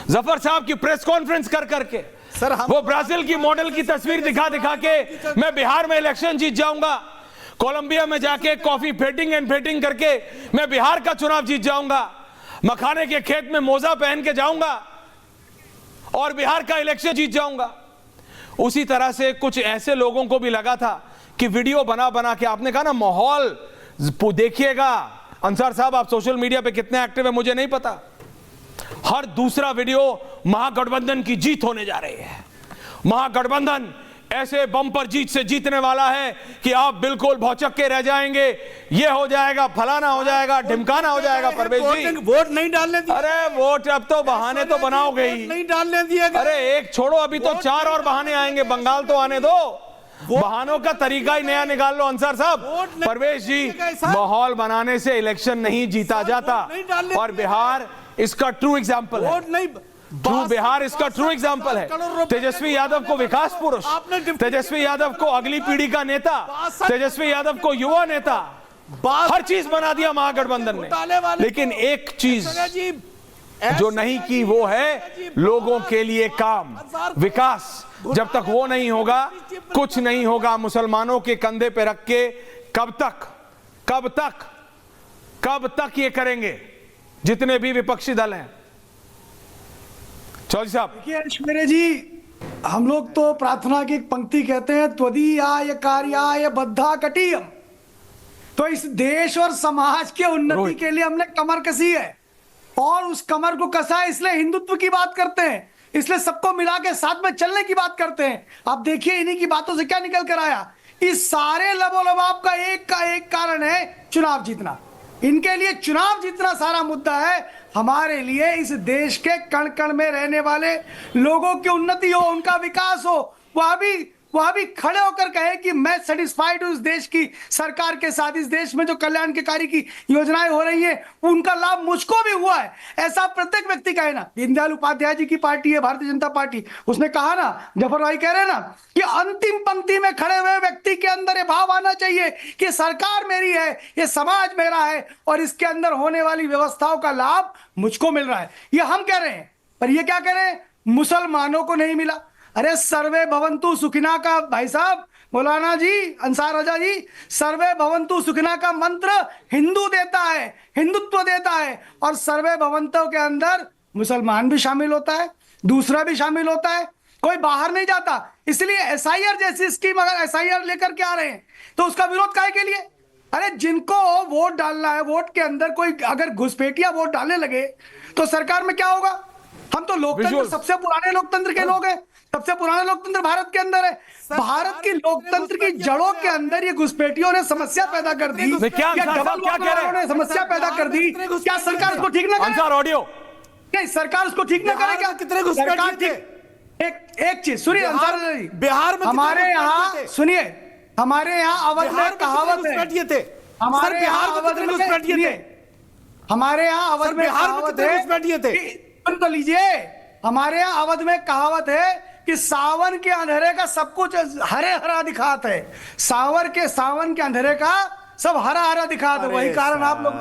जफर साहब की प्रेस कॉन्फ्रेंस कर करके, सर वो ब्राजील की मॉडल की तस्वीर दिखा के मैं बिहार में इलेक्शन जीत जाऊंगा, कोलंबिया में जाके कॉफी फेटिंग करके मैं बिहार का चुनाव जीत जाऊंगा, मखाने के खेत में मोजा पहन के जाऊंगा और बिहार का इलेक्शन जीत जाऊंगा। उसी तरह से कुछ ऐसे लोगों को भी लगा था कि वीडियो बना के, आपने कहा ना माहौल देखिएगा। अंसार साहब आप सोशल मीडिया पे कितने एक्टिव है मुझे नहीं पता, हर दूसरा वीडियो महागठबंधन की जीत होने जा रही है, महागठबंधन ऐसे बम्पर जीत से जीतने वाला है कि आप बिल्कुल भौचक के रह जाएंगे, ये हो जाएगा, फलाना हो जाएगा, ढिमकाना हो जाएगा। परवेश जी वोट नहीं डालने दिए। अरे वोट अब तो बहाने तो बनाओगे ही, नहीं डालने दिए। अरे एक छोड़ो, अभी तो 4 और बहाने आएंगे, बंगाल तो आने दो, बहानों का तरीका ही नया निकाल लो अंसार साहब। परवेश जी, माहौल बनाने से इलेक्शन नहीं जीता जाता और बिहार इसका ट्रू एग्जाम्पल है। बिहार इसका ट्रू एग्जाम्पल है। तेजस्वी यादव को विकास पुरुष, तेजस्वी यादव को अगली पीढ़ी का नेता, तेजस्वी यादव को युवा नेता, हर चीज बना दिया महागठबंधन ने। लेकिन एक चीज जो नहीं की वो है लोगों के लिए काम, विकास। जब तक वो नहीं होगा कुछ नहीं होगा। मुसलमानों के कंधे पे रख के कब तक ये करेंगे जितने भी विपक्षी दल हैं। चौधरी साहब, देखिए ऐश्वर्या जी, हम लोग तो प्रार्थना की एक पंक्ति कहते हैं, त्वदीयाय कार्याय बद्धा कटियम। तो इस देश और समाज के उन्नति के लिए हमने कमर कसी है, और उस कमर को कसा है इसलिए हिंदुत्व की बात करते हैं, इसलिए सबको मिला के साथ में चलने की बात करते हैं। आप देखिए इन्हीं की बातों से क्या निकल कर आया। इस सारे लबोलबाब का एक कारण है चुनाव जीतना। इनके लिए चुनाव जीतना सारा मुद्दा है। हमारे लिए इस देश के कण कण में रहने वाले लोगों की उन्नति हो, उनका विकास हो। वह भी खड़े होकर कहे कि मैं सेटिस्फाइड हूं इस देश की सरकार के साथ, इस देश में जो कल्याणकारी की योजनाएं हो रही हैं उनका लाभ मुझको भी हुआ है, ऐसा प्रत्येक व्यक्ति कहे ना। दीनदयाल उपाध्याय जी की पार्टी है भारतीय जनता पार्टी, उसने कहा ना, जफर भाई कह रहे ना कि अंतिम पंक्ति में खड़े हुए व्यक्ति के अंदर ये भाव आना चाहिए कि सरकार मेरी है, ये समाज मेरा है और इसके अंदर होने वाली व्यवस्थाओं का लाभ मुझको मिल रहा है। ये हम कह रहे हैं, पर ये क्या कह रहे हैं, मुसलमानों को नहीं मिला। अरे सर्वे भवन्तु सुखिना का, भाई साहब मौलाना जी, अंसार रजा जी, सर्वे भवन्तु सुखिना का मंत्र हिंदू देता है, हिंदुत्व देता है, और सर्वे भवन्तों के अंदर मुसलमान भी शामिल होता है, दूसरा भी शामिल होता है, कोई बाहर नहीं जाता। इसलिए एसआईआर जैसी स्कीम अगर एसआईआर लेकर के आ रहे हैं तो उसका विरोध काहे के लिए? अरे जिनको वोट डालना है, वोट के अंदर कोई अगर घुसपैठिया वोट डालने लगे तो सरकार में क्या होगा? हम तो लोकतंत्र, सबसे पुराने लोकतंत्र के लोग हैं, सबसे पुराना लोकतंत्र भारत के अंदर है। भारत की लोकतंत्र की जड़ों के अंदर ये घुसपैठियों ने समस्या पैदा कर दी, क्या कह रहे हैं? समस्या पैदा कर दी। क्या सरकार उसको ठीक ना करे? ऑडियो नहीं, सरकार उसको ठीक ना करे क्या? कितने घुसपैठिए थे? एक चीज सुनिए अंसार जी, बिहार में हमारे यहाँ सुनिए, हमारे यहाँ अवध में कहावत है, हमारे यहाँ अवध में घुसपैठिए थे, हमारे यहाँ अवध में कहावत है, सुन तो लीजिए, हमारे यहाँ अवध में कहावत है कि सावन के अंधेरे का सब कुछ हरे हरा दिखाता है, सावन के अंधेरे का सब हरा हरा दिखाता है। वही कारण आप लोग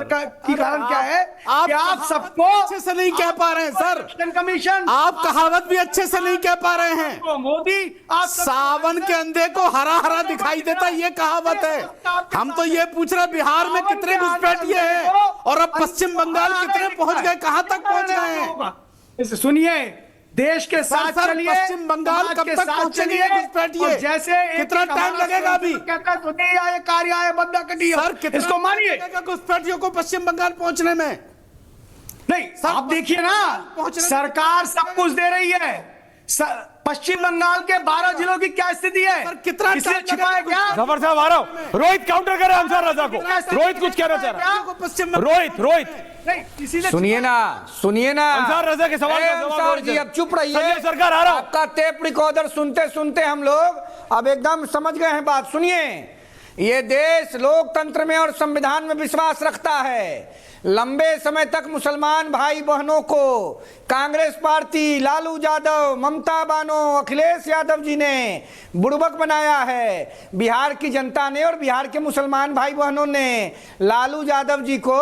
की कारण क्या है कि आप सबको अच्छे से नहीं कह पा रहे हैं सर, कमीशन, आप कहावत भी अच्छे से नहीं कह पा रहे हैं। मोदी, आप सावन के अंधेरे को हरा हरा दिखाई देता, ये कहावत है। हम तो ये पूछ रहे बिहार में कितने घुसपैठिए हैं और अब पश्चिम बंगाल कितने पहुंच गए, कहां तक पहुंच गए हैं? सुनिए, देश के साथ चलिए, पश्चिम बंगाल कब तक पहुंचेंगे घुसपैठिए? जैसे कितना टाइम लगेगा अभी? सर इसको मानिए, घुसपैठियों को पश्चिम बंगाल पहुंचने में नहीं, आप देखिए ना, सरकार सब कुछ दे रही है। पश्चिम बंगाल के 12 जिलों की क्या स्थिति है? कितना छिपा है क्या? जफर साहब आ रहा हूं, रोहित काउंटर करे अंसार रजा को। रोहित कुछ कहना चाह रहा है, रोहित सुनिए ना अंसार रजा के सवाल का अंसार जी, अब चुप रहिए। संजय सरकार आ रहा हूं। आपका टेप रिकॉर्डर सुनते सुनते हम लोग अब एकदम समझ गए हैं बात। सुनिए, ये देश लोकतंत्र में और संविधान में विश्वास रखता है। लंबे समय तक मुसलमान भाई बहनों को कांग्रेस पार्टी, लालू यादव, ममता बानो, अखिलेश यादव जी ने बुड़बक बनाया है। बिहार की जनता ने और बिहार के मुसलमान भाई बहनों ने लालू यादव जी को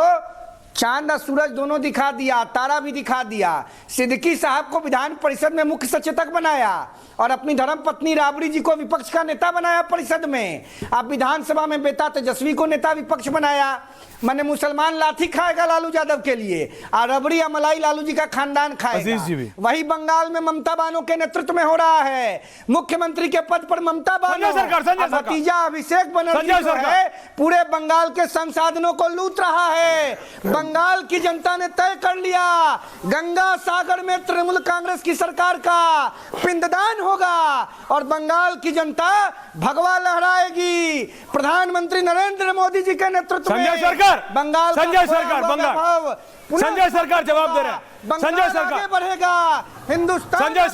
चांद और सूरज दोनों दिखा दिया, तारा भी दिखा दिया। सिद्दीकी साहब को विधान परिषद में मुख्य सचेतक बनाया और अपनी धर्म पत्नी राबड़ी जी को विपक्ष का नेता बनाया परिषद में। आप विधानसभा में बेटा तेजस्वी को नेता विपक्ष बनाया। मैंने मुसलमान लाठी खाएगा लालू यादव के लिए और रबड़ी या मलाई लालू जी का खानदान खाएगा। वही बंगाल में ममता बानो के नेतृत्व में हो रहा है। मुख्यमंत्री के पद पर ममता बानो, भतीजा अभिषेक बनर्जी जो है पूरे बंगाल के संसाधनों को लूट रहा है। बंगाल की जनता ने तय कर लिया, गंगा सागर में तृणमूल कांग्रेस की सरकार का पिंडदान होगा और बंगाल की जनता भगवा लहराएगी। प्रधानमंत्री नरेंद्र मोदी जी के नेतृत्व में बंगाल, संजय सरकार जवाब दे रहा है। संजय सरकार बढ़ेगा, हिंदुस्तान, संजय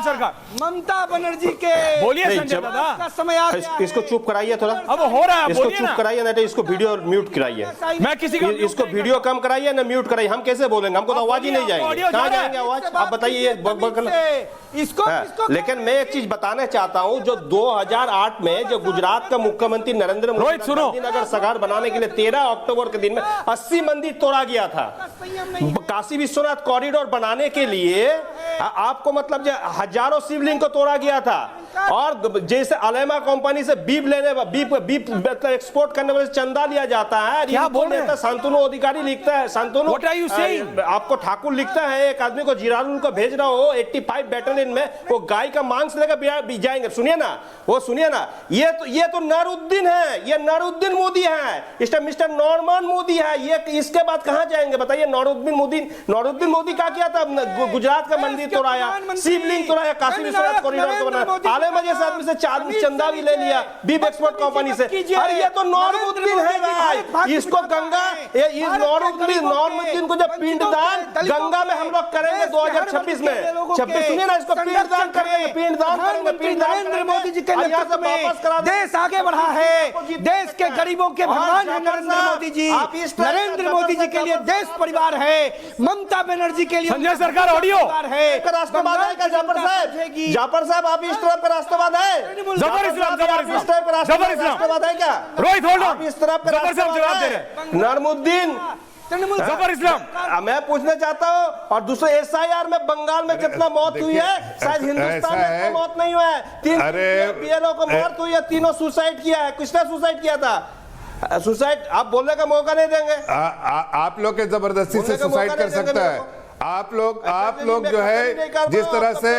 सरकार ममता बनर्जी के बोलिए। संजय दादा का समय आ गया, इसको चुप कराइए थोड़ा। अब हो रहा है, इसको चुप कराइए, ना तो इसको वीडियो म्यूट कराइए। मैं किसी का इसको वीडियो कम कराइए ना म्यूट कराइए। हम कैसे बोलेंगे? हमको तो आवाज ही नहीं जाएगी। कहाँ जाएंगे आवाज? आप बताइए। लेकिन मैं एक चीज बताना चाहता हूँ, जो 2008 में जो गुजरात का मुख्यमंत्री नरेंद्र मोदी गांधीनगर सगार बनाने के लिए 13 अक्टूबर के दिन में 80 मंदिर तोड़ा गया था। काशी विश्वनाथ अमरनाथ कॉरिडोर बनाने के लिए आपको मतलब जो हजारों शिवलिंग को तोड़ा गया था, और जैसे अलेमा कंपनी से बीप मतलब एक्सपोर्ट करने वाले चंदा लिया जाता है। क्या बोल रहे हैं? शांतनु अधिकारी लिखता है, Shantanu What are you saying? आपको ठाकुर लिखता है एक आदमी को जिरानुल को भेज रहा हो 85 बैटलियन में, वो गाय का मांस लेकर जाएंगे। सुनिए ना, वो सुनिए ना, ये तो नरुद्दीन है, ये नरुद्दीन मोदी है, मिस्टर नॉर्मन मोदी है। ये इसके बाद कहां जाएंगे बताइए? नरुद्दीन मोदी क्या किया था? गुजरात का मंदिर तोड़ाया, शिवलिंग तोड़ाया, काशी विश्वनाथ कॉरिडोर को बनाया, आलेमा जैसे आदमी से चंदा भी ले लिया बीप एक्सपोर्ट कंपनी से। अरे ये तो नॉर्मुद्दीन है भाई, इसको गंगा, इस नॉर्मुद्दीन को जब पिंडदान गंगा में हम लोग करेंगे 2026 में, 26 सुनिए ना, इसको पिंडदान करेंगे, नरेंद्र मोदी जी के नेतृत्व में देश आगे बढ़ा है। देश के गरीबों के भगवान है नरेंद्र मोदी जी। नरेंद्र मोदी जी के लिए देश परिवार है, ममता बनर्जी के लिए संजय सरकार ऑडियो है। राष्ट्रवाद है क्या जाफर साहब? आप इस तरफ का राष्ट्रवाद है? जबर इस्लाम राष्ट्रवाद है क्या? रोहित होल्ड आप इस तरफ का जवाब दे रहे नरमुद्दीन जबर इस्लाम। मैं पूछना चाहता हूँ, और दूसरे SIR में बंगाल में जितना मौत हुई है, शायद हिंदुस्तान में इतना मौत नहीं हुआ है। 3 BLO को मौत हुई है, तीनों सुसाइड किया है। किसने सुसाइड किया था? सुसाइड आप बोलने का मौका नहीं देंगे। आप लोग के जबरदस्ती से सुसाइड कर सकता है। आप लोग जो है जिस तरह से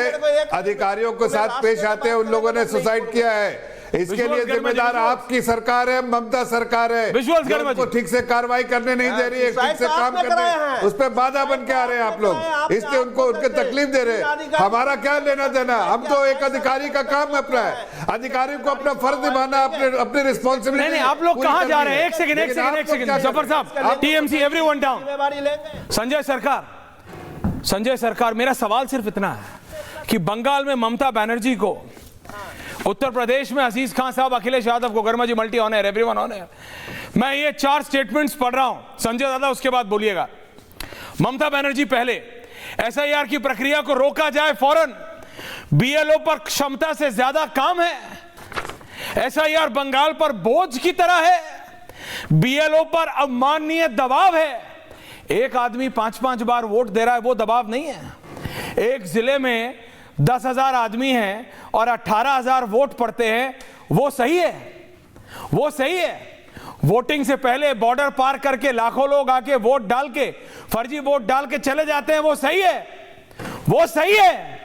अधिकारियों के साथ पेश आते हैं, उन लोगों ने सुसाइड किया है। इसके लिए जिम्मेदार आपकी सरकार है, ममता सरकार है, जो ठीक से कार्रवाई करने नहीं दे रही है, ठीक से काम करने, उस पर बाधा बन के आ रहे हैं आप लोग, इसलिए उनके तकलीफ दे रहे हैं। हमारा क्या लेना देना? हम तो एक अधिकारी का काम अपना है, अधिकारी को अपना फर्ज निभाना, अपनी रिस्पॉन्सिबिलिटी। नहीं, आप लोग कहां जा रहे हैं? एक सेकंड जफर साहब, TMC एवरीवन डाउन। संजय सरकार, मेरा सवाल सिर्फ इतना है कि बंगाल में ममता बनर्जी को, उत्तर प्रदेश में अजीज खान साहब, अखिलेश यादव को, गर्मा जी मल्टी ऑनर, एवरीवन ऑनर। मैं ये 4 स्टेटमेंट्स पढ़ रहा हूं, संजय दादा उसके बाद बोलिएगा। ममता बनर्जी पहले, SIR की प्रक्रिया को रोका जाए फौरन, BLO पर क्षमता से ज्यादा काम है, SIR बंगाल पर बोझ की तरह है, BLO पर अवमाननीय दबाव है। एक आदमी 5-5 बार वोट दे रहा है, वो दबाव नहीं है। एक जिले में 10,000 आदमी हैं और 18,000 वोट पड़ते हैं, वो सही है? वो सही है? वोटिंग से पहले बॉर्डर पार करके लाखों लोग आके वोट डाल के, फर्जी वोट डाल के चले जाते हैं, वो सही है? वो सही है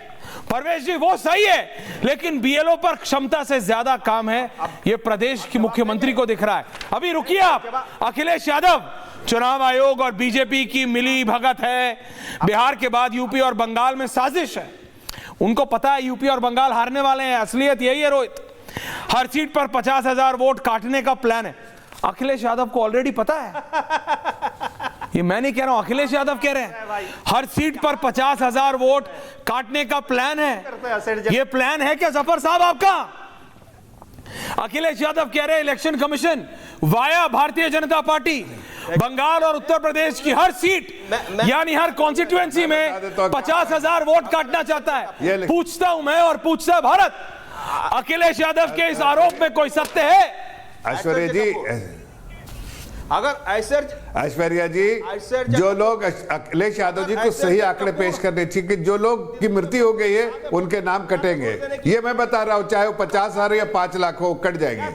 परवेश जी, वो सही है। लेकिन BLO पर क्षमता से ज्यादा काम है, ये प्रदेश की मुख्यमंत्री को दिख रहा है। अभी रुकिए आप, अखिलेश यादव, चुनाव आयोग और बीजेपी की मिली भगत है, बिहार के बाद यूपी और बंगाल में साजिश है। उनको पता है यूपी और बंगाल हारने वाले हैं, असलियत यही है रोहित। हर सीट पर 50,000 वोट काटने का प्लान है। अखिलेश यादव को ऑलरेडी पता है, ये मैं नहीं कह रहा हूं, अखिलेश यादव कह रहे हैं। हर सीट पर 50,000 वोट काटने का प्लान है। ये प्लान है क्या जफर साहब आपका? अखिलेश यादव कह रहे हैं election commission via Bharatiya Janata party Bengal और उत्तर प्रदेश की हर सीट यानी हर कॉन्स्टिट्यूएंसी में 50,000 वोट काटना चाहता है। पूछता हूं मैं और पूछता है भारत, अखिलेश यादव के इस आरोप में कोई सत्य है? ऐश्वर्या जी, अगर ऐश्वर्या जी, जो लोग अखिलेश यादव जी को सही आंकड़े पेश करने चाहिए कि जो लोग की मृत्यु हो गई है उनके नाम कटेंगे, ये मैं बता रहा हूँ, चाहे वो 50,000 या 5 लाख हो, कट जाएंगे।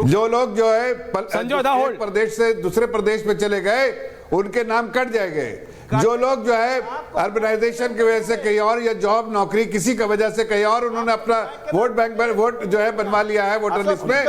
जो लोग जो है एक प्रदेश से दूसरे प्रदेश में चले गए, उनके नाम कट जाएंगे। जो लोग जो है अर्बनाइजेशन की वजह से कहीं और, या जॉब नौकरी किसी की वजह से कहीं और उन्होंने अपना वोट बैंक में वोट जो है बनवा लिया है वोटर लिस्ट में,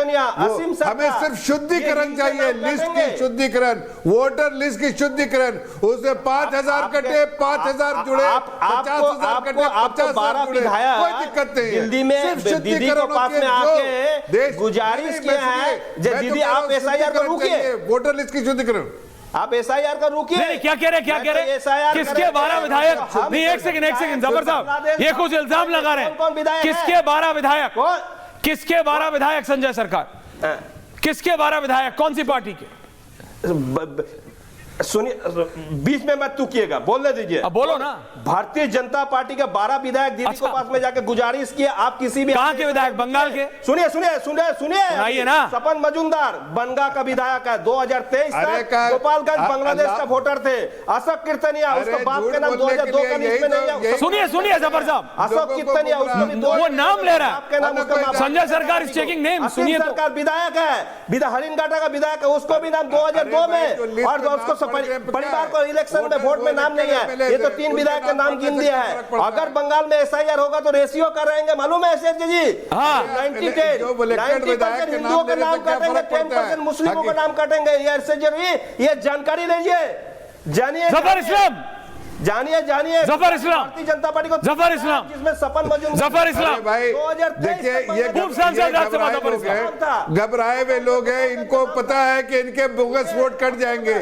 हमें सिर्फ शुद्धिकरण चाहिए, लिस्ट की शुद्धिकरण, वोटर लिस्ट की शुद्धिकरण। उसमें 5,000 कटे, 5,000 जुड़े, 50,000 कटे, 50,000 जुड़े, कोई दिक्कत नहीं है। दिल्ली में दीदी को पास में आके गुजारिश किया है, दीदी आप SIR को रोकिए, वोटर लिस्ट की शुद्धिकरण आप SIR का रोकिए। क्या कह रहे किसके 12 विधायक? नहीं, एक सेकंड जफर साहब, ये कुछ इल्जाम लगा रहे हैं। किसके 12 विधायक? किसके 12 विधायक? संजय सरकार, किसके 12 विधायक? कौन सी पार्टी के? सुनिए, बीच में मत तुकिएगा, बोलने दीजिए। अब बोलो ना। भारतीय जनता पार्टी के 12 विधायक दीदी को पास में जाके गुजारिश किए, आप किसी भी कहां के विधायक? बंगाल के? सुनिए सुनिए सुनिए सुनाइए ना। सपन मजूमदार बनगा का विधायक है, 2023 तक गोपालगंज बांग्लादेश का वोटर थे। अशोक कीर्तनिया, उसको बाप के नाम 2002 का लिस्ट में नहीं है। सुनिए सुनिए जफर साहब, अशोक कीर्तनिया उसको भी वो नाम ले रहा आपके नाम है। संजय सरकार इज चेकिंग नेम। सुनिए, सरकार विधायक है, हरिनघाटा का विधायक है, उसको भी नाम 2002 में, और उसको परिवार को इलेक्शन में वोट में नाम नहीं है। ये तो 3 विधायक के नाम गिन दिया है। अगर बंगाल में एसआईआर होगा तो रेशियो कर रहेंगे, मालूम है एसएच जी? 90% हिंदुओं का नाम काटेंगे, 10% मुस्लिमों का नाम काटेंगे। ये एसएच जी, ये जानकारी लीजिए, जानिए। जफर इस्लाम, जानिए जानिए जफर इस्लाम, भारतीय जनता पार्टी को जफर इस्लाम, जिसमें सपन मजूमदार, जफर इस्लाम भाई 2023 देखिए, ये घबराए हुए लोग हैं, इनको पता है कि इनके बोगस वोट कट जाएंगे।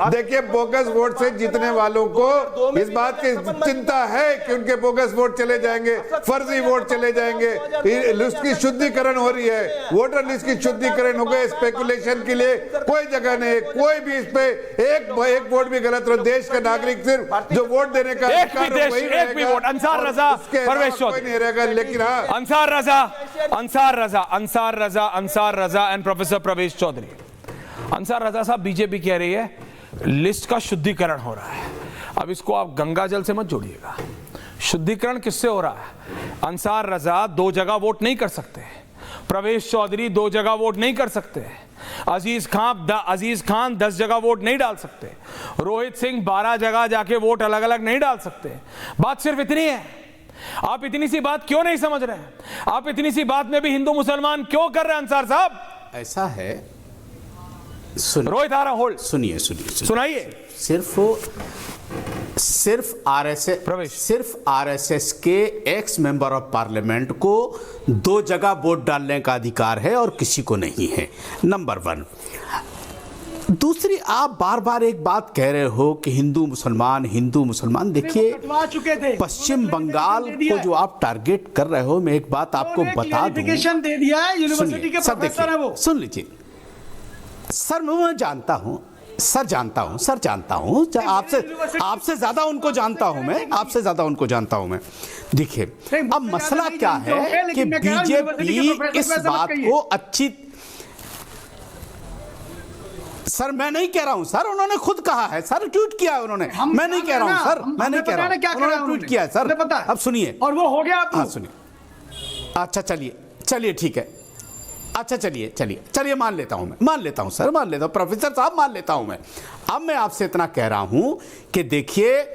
देखिए, बोगस वोट से जीतने वालों को इस बात की चिंता है कि उनके बोगस वोट चले जाएंगे, फर्जी वोट चले जाएंगे। लिस्ट की शुद्धिकरण हो रही है, वोटर लिस्ट की शुद्धिकरण हो गई। स्पेकुलेशन के लिए कोई जगह नहीं, कोई भी इस पे एक वोट भी गलत हो। देश का नागरिक सिर्फ जो वोट देने का एक भी वोट, अंसार रजा, परवेश चौधरी नहीं रहेगा। लेकिन अंसार रजा एंड प्रोफेसर प्रवेश चौधरी। अंसार रजा साहब, बीजेपी कह रही है लिस्ट का शुद्धिकरण हो रहा है। अब इसको आप गंगा जल से मत जोड़िएगा। शुद्धिकरण किससे हो रहा है? अंसार रजा 2 जगह वोट नहीं कर सकते, प्रवेश चौधरी 2 जगह वोट नहीं कर सकते, अजीज खान 10 जगह वोट नहीं डाल सकते, रोहित सिंह 12 जगह जाके वोट अलग अलग नहीं डाल सकते। बात सिर्फ इतनी है। आप इतनी सी बात क्यों नहीं समझ रहे हैं? आप इतनी सी बात में भी हिंदू मुसलमान क्यों कर रहे हैं? अंसार साहब, ऐसा है, रोहित आ रहा, होल्ड, सुनिए, सुनाइए। सिर्फ आरएसएस के एक्स मेंबर ऑफ पार्लियामेंट को 2 जगह वोट डालने का अधिकार है और किसी को नहीं है, नंबर 1। दूसरी, आप बार बार एक बात कह रहे हो कि हिंदू मुसलमान। देखिए, पश्चिम बंगाल को जो आप टारगेट कर रहे हो, मैं एक बात आपको बता दूं, दे दिया है, यूनिवर्सिटी के प्रोफेसर है वो। सुन लीजिए सर, मैं जानता हूं, आपसे ज्यादा उनको जानता हूं मैं, देखिए, अब मसला क्या है कि बीजेपी इस बात को अच्छी, सर मैं नहीं कह रहा हूं सर, उन्होंने खुद कहा है सर, ट्वीट किया है उन्होंने, मैं नहीं कह रहा हूं सर, उन्होंने ट्वीट किया है सर। अब सुनिए, और वो हो गया। हाँ सुनिए, अच्छा चलिए ठीक है, अच्छा चलिए मान लेता हूं सर, प्रोफेसर साहब, मान लेता हूं मैं। अब मैं आपसे इतना कह रहा हूं कि देखिए,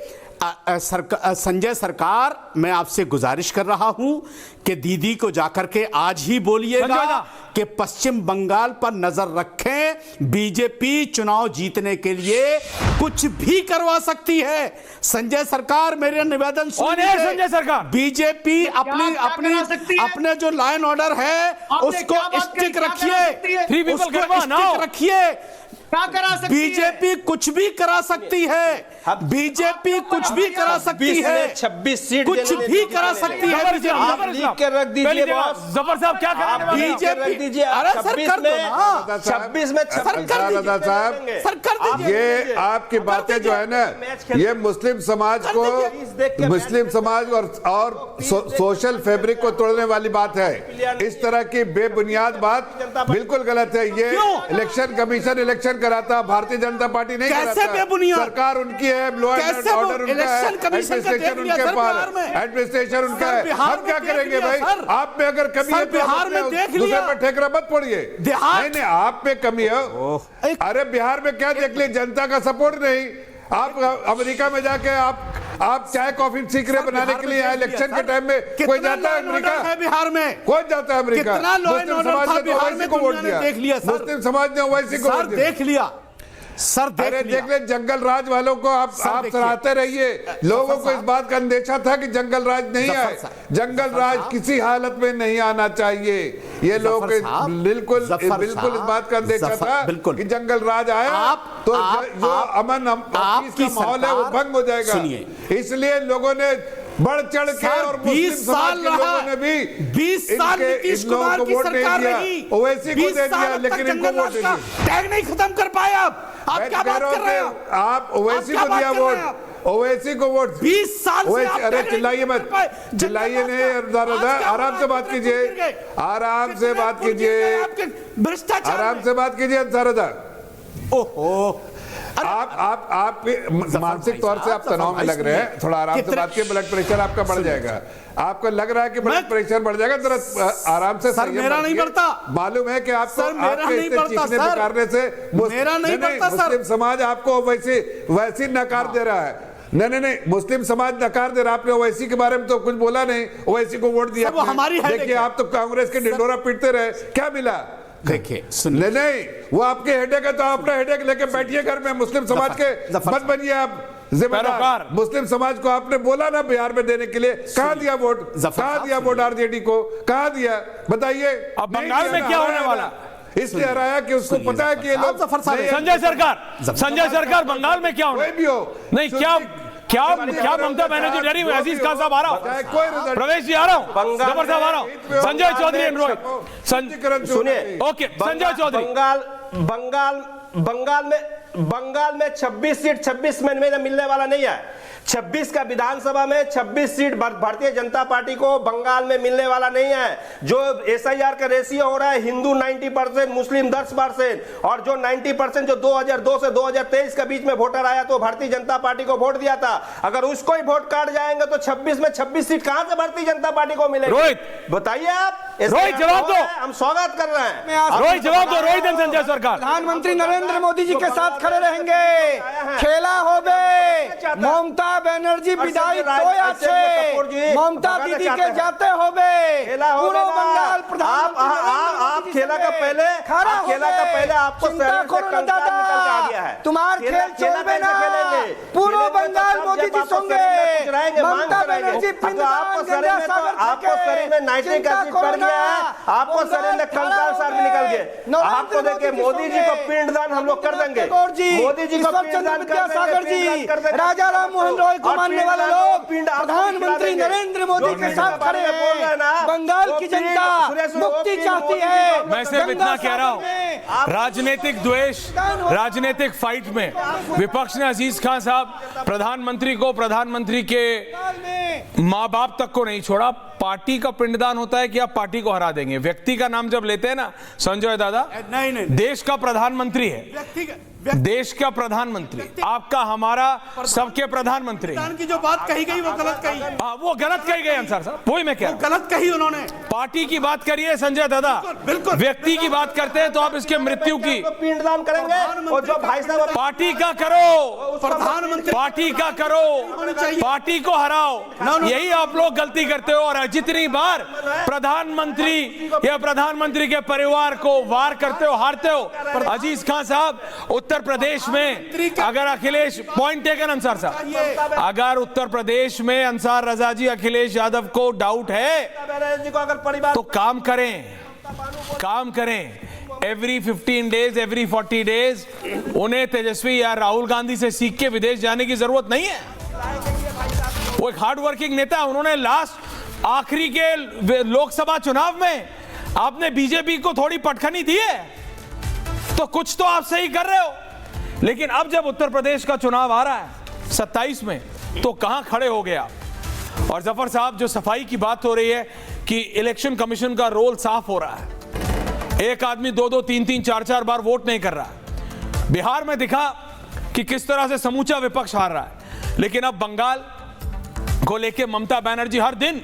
संजय सरकार, मैं आपसे गुजारिश कर रहा हूं कि दीदी को जाकर के आज ही बोलिएगा कि पश्चिम बंगाल पर नजर रखें। बीजेपी चुनाव जीतने के लिए कुछ भी करवा सकती है। संजय सरकार, मेरे निवेदन सुनिए। संजय सरकार, बीजेपी अपने जो लॉ एंड ऑर्डर है उसको स्टिक रखिए, बीजेपी कुछ भी करा सकती है, बीजेपी कुछ भी करा सकती है, 26 सीट कुछ भी करा सकती है। आप लिख के रख दीजिए, जफर साहब क्या कर रहे हैं? बीजेपी दीजिए, अरे सर कर दो ना, 26 में सर कर दीजिए। ये आपकी बातें जो है ना, ये मुस्लिम समाज और सोशल फैब्रिक को तोड़ने वाली बात है। इस तरह की बेबुनियाद बात बिल्कुल गलत है। ये इलेक्शन कमीशन इलेक्शन कराता, भारतीय जनता पार्टी नहीं कराता। सरकार उनकी है, लॉ एंड ऑर्डर उनका है, एडमिनिस्ट्रेशन उनके पास, एडमिनिस्ट्रेशन उनका है। हम क्या करेंगे भाई? आप में अगर कमी है तो बिहार में देख दूसरे पर ठेकरा मत पड़िए। नहीं, आप में कमी है। अरे बिहार में क्या देख लिया? जनता का सपोर्ट नहीं। आप अमेरिका में जाके आप चाय कॉफी सीक्रेट बनाने के लिए इलेक्शन के टाइम में कोई जाता है अमेरिका? बिहार में कौन जाता है अमेरिका? मुस्लिम समाज ने ओवैसी को वोट दिया, मुस्लिम समाज ने ओवैसी को वोट दिया। देख लिया सर, देख ले, जंगल राज वालों को आप सराहते रहिए। लोगों को इस बात का अंदेशा था कि जंगल राज नहीं है, जंगल राज किसी हालत में नहीं आना चाहिए। ये लोग बिल्कुल इस बात का अंदेशा था कि जंगल राज आया तो जो अमन का माहौल है वो भंग हो जाएगा। इसलिए लोगों ने बढ़ चढ़ के, और मुस्लिम समाज के लोगों ने भी 20 साल नीतीश कुमार की सरकार रही, ओवैसी को दे दिया, लेकिन इनको वोट नहीं दिया। टैग नहीं खत्म कर पाए आप क्या बात कर रहे हो? आप ओवैसी को दिया वोट, ओवैसी को वोट 20 साल से आप अरे चिल्लाइए मत, चिल्लाइए नहीं, आराम से बात कीजिए, आराम से बात कीजिए, भ्रष्टाचार, आराम से बात कीजिए अंसारदा। ओहो, आप मानसिक तौर से आप तनाव में लग रहे हैं, थोड़ा आराम से बात कीजिए, ब्लड प्रेशर आपका बढ़ जाएगा, आपको लग रहा है कि ब्लड प्रेशर बढ़ जाएगा, जरा आराम से। सर मेरा नहीं बढ़ता, मालूम है कि आपको आपके चीखने पुकारने से मेरा नहीं बढ़ता सर, मुस्लिम समाज आपको वैसी नकार दे रहा है। नहीं, मुस्लिम समाज नकार दे रहा, आपने ओवैसी के बारे में तो कुछ बोला नहीं, ओवैसी को वोट दिया, वो हमारी है। देखिए आप तो कांग्रेस के ढिंढोरा पीटते रहे, क्या मिला? देखिए नहीं, वो आपके हेडेक है तो अपना हेडेक लेके बैठिए घर में, मुस्लिम समाज के मत बनिए आप जिम्मेदार। मुस्लिम समाज को आपने बोला ना बिहार में देने के लिए, कहां दिया वोट, कहां दिया वोट आरजेडी को, कहां दिया बताइए? अब बंगाल में क्या होने वाला? इसलिए हराया कि उसको पता है कि ये लोग संजय सरकार बंगाल में क्या होना, कोई भी हो नहीं, क्या ममता बनर्जी डरी हुई? अजीज खान साहब आ रहा हूँ, प्रवेश जी आ रहा हूँ, जबर साहब आ रहा हूँ, संजय चौधरी एंड रोहित सुनिए, ओके संजय चौधरी। बंगाल में 26 सीट 26 में मिलने वाला नहीं है। 26 का विधानसभा में 26 सीट भारतीय जनता पार्टी को बंगाल में मिलने वाला नहीं है। जो एसआईआर का रेशियो हो रहा है, हिंदू 90%, मुस्लिम 10%, और जो 90% जो 2002 से 2023 के बीच में वोटर आया तो भारतीय जनता पार्टी को वोट दिया था, अगर उसको ही वोट काट जाएंगे तो 26 में 26 सीट कहां से भारतीय जनता पार्टी को मिलेगी? रोहित बताइए आप, रोहित जवाब दो, हम स्वागत कर रहे हैं। रोहित जवाब दो, रोहित संजय सरकार। प्रधानमंत्री नरेंद्र मोदी जी के साथ खड़े रहेंगे, खेला होबे ममता बनर्जी विदाई तो আছে, ममता दीदी के जाते होबे पूरा बंगाल आप खेला का पहले आपको शरीर से कंकाल निकल के आ गया है। तुम्हारे खेल चलबे ना, पूरा बंगाल मोदी जी संगे ममता बनर्जी आपको शरीर में नाइट्रिक एसिड पड़ गया है, आपको शरीर में कंकाल सार भी निकल गए। आपको देखिए मोदी जी को पिंडदान हम लोग कर देंगे, मोदी जी को पिंडदान विद्यासागर जी, राजा राम मोहन रॉय को मानने वाले लोग प्रधानमंत्री नरेंद्र मोदी के साथ खड़े हैं। बंगाल की जनता मुक्ति चाहती है। मैं सिर्फ इतना कह रहा हूं, राजनीतिक द्वेष, राजनीतिक फाइट में विपक्ष ने अजीज खान साहब प्रधानमंत्री को, प्रधानमंत्री के माँ बाप तक को नहीं छोड़ा। पार्टी का पिंडदान होता है कि आप पार्टी को हरा देंगे। व्यक्ति का नाम जब लेते हैं ना संजय दादा, नहीं, देश का प्रधानमंत्री है, देश का प्रधानमंत्री, आपका हमारा सबके प्रधानमंत्री की जो बात कही गई वो गलत कही। हाँ, वो गलत कही गई अंसार साहब, वही मैं कह, गलत कही उन्होंने। पार्टी की बात करिए संजय दादा, बिल्कुल व्यक्ति की बात करते हैं तो आप इसके मृत्यु की पिंडदान करेंगे, और जो भाई साहब पार्टी का करो, प्रधानमंत्री पार्टी का करो, पार्टी को हराओ, यही आप लोग गलती करते हो। और जितनी बार प्रधानमंत्री या प्रधानमंत्री के परिवार को वार करते हो, हारते हो। अजीज खान साहब, उत्तर प्रदेश में अगर अखिलेश, पॉइंट टेकन अंसार साहब, अगर उत्तर प्रदेश में अंसार रजा जी अखिलेश यादव को डाउट है तो काम करें, एवरी 15 डेज, एवरी 40 डेज उन्हें तेजस्वी या राहुल गांधी से सीख के विदेश जाने की जरूरत नहीं है। वो एक हार्ड वर्किंग नेता है। उन्होंने लास्ट आखिरी के लोकसभा चुनाव में आपने बीजेपी को थोड़ी पटखनी दी है, तो कुछ तो आप सही कर रहे हो। लेकिन अब जब उत्तर प्रदेश का चुनाव आ रहा है 27 में, तो कहां खड़े हो गए आप? और जफर साहब, जो सफाई की बात हो रही है कि इलेक्शन कमीशन का रोल साफ हो रहा है, एक आदमी 2-2, 3-3, 4-4 बार वोट नहीं कर रहा है। बिहार में दिखा कि किस तरह से समूचा विपक्ष हार रहा है। लेकिन अब बंगाल को लेके ममता बनर्जी हर दिन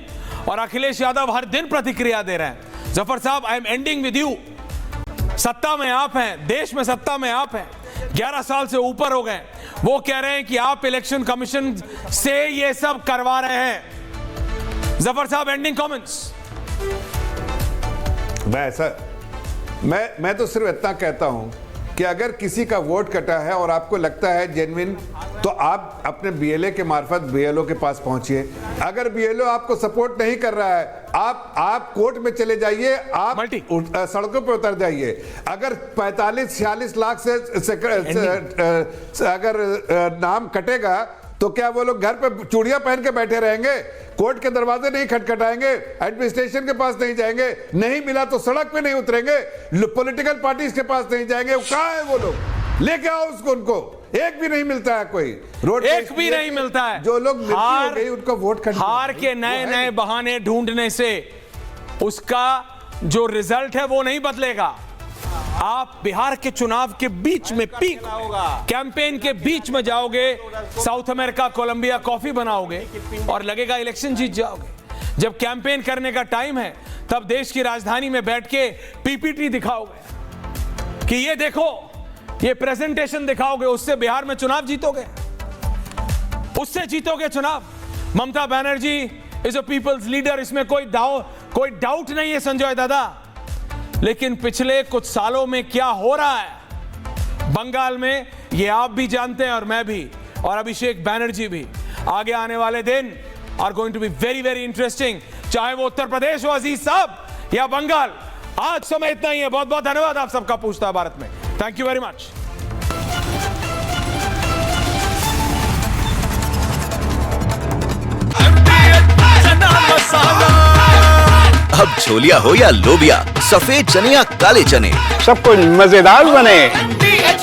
और अखिलेश यादव हर दिन प्रतिक्रिया दे रहे हैं। जफर साहब, I am ending with you. सत्ता में आप हैं, देश में सत्ता में आप हैं, 11 साल से ऊपर हो गए। वो कह रहे हैं कि आप इलेक्शन कमीशन से ये सब करवा रहे हैं। जफर साहब, एंडिंग कमेंट्स। मैं तो सिर्फ इतना कहता हूं कि अगर किसी का वोट कटा है और आपको लगता है जेन्युइन, तो आप अपने बीएलए के मार्फत बीएलओ के पास पहुंचिए। अगर बीएलओ आपको सपोर्ट नहीं कर रहा है, आप कोर्ट में चले जाइए, आप सड़कों पे उतर जाइए। अगर 45-46 लाख से अगर नाम कटेगा तो क्या वो लोग घर पे चूड़ियां पहन के बैठे रहेंगे? कोर्ट के दरवाजे नहीं खटखटाएंगे? एडमिनिस्ट्रेशन के पास नहीं जाएंगे? नहीं मिला तो सड़क पे नहीं उतरेंगे? पॉलिटिकल पार्टीज के पास नहीं जाएंगे? कहां है वो लोग? लेके आओ उसको, उनको एक भी नहीं मिलता है, कोई रोड एक भी नहीं मिलता है। जो लोग हो गई उनको वोट हार के नए नए बहाने ढूंढने से उसका जो रिजल्ट है वो नहीं बदलेगा। आप बिहार के चुनाव के बीच में पीक कैंपेन के बीच में जाओगे, साउथ अमेरिका कोलंबिया कॉफी बनाओगे और लगेगा इलेक्शन जीत जाओगे। जब कैंपेन करने का टाइम है तब देश की राजधानी में बैठ के पीपीटी दिखाओगे कि ये देखो, ये प्रेजेंटेशन दिखाओगे, उससे बिहार में चुनाव जीतोगे, उससे जीतोगे चुनाव। Mamata Banerjee is a people's leader, इसमें कोई डाउट नहीं है संजय दादा। लेकिन पिछले कुछ सालों में क्या हो रहा है बंगाल में, ये आप भी जानते हैं और मैं भी, और अभिषेक बैनर्जी भी। आगे आने वाले दिन are going to be very very interesting, चाहे वो उत्तर प्रदेश हो अजीज साहब या बंगाल। आज समय इतना ही है। बहुत बहुत धन्यवाद आप सबका पूछता है भारत में। Thank you very much. अब छोलिया हो या लोबिया, सफेद चने या काले चने, सब कुछ मजेदार बने।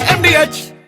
MDH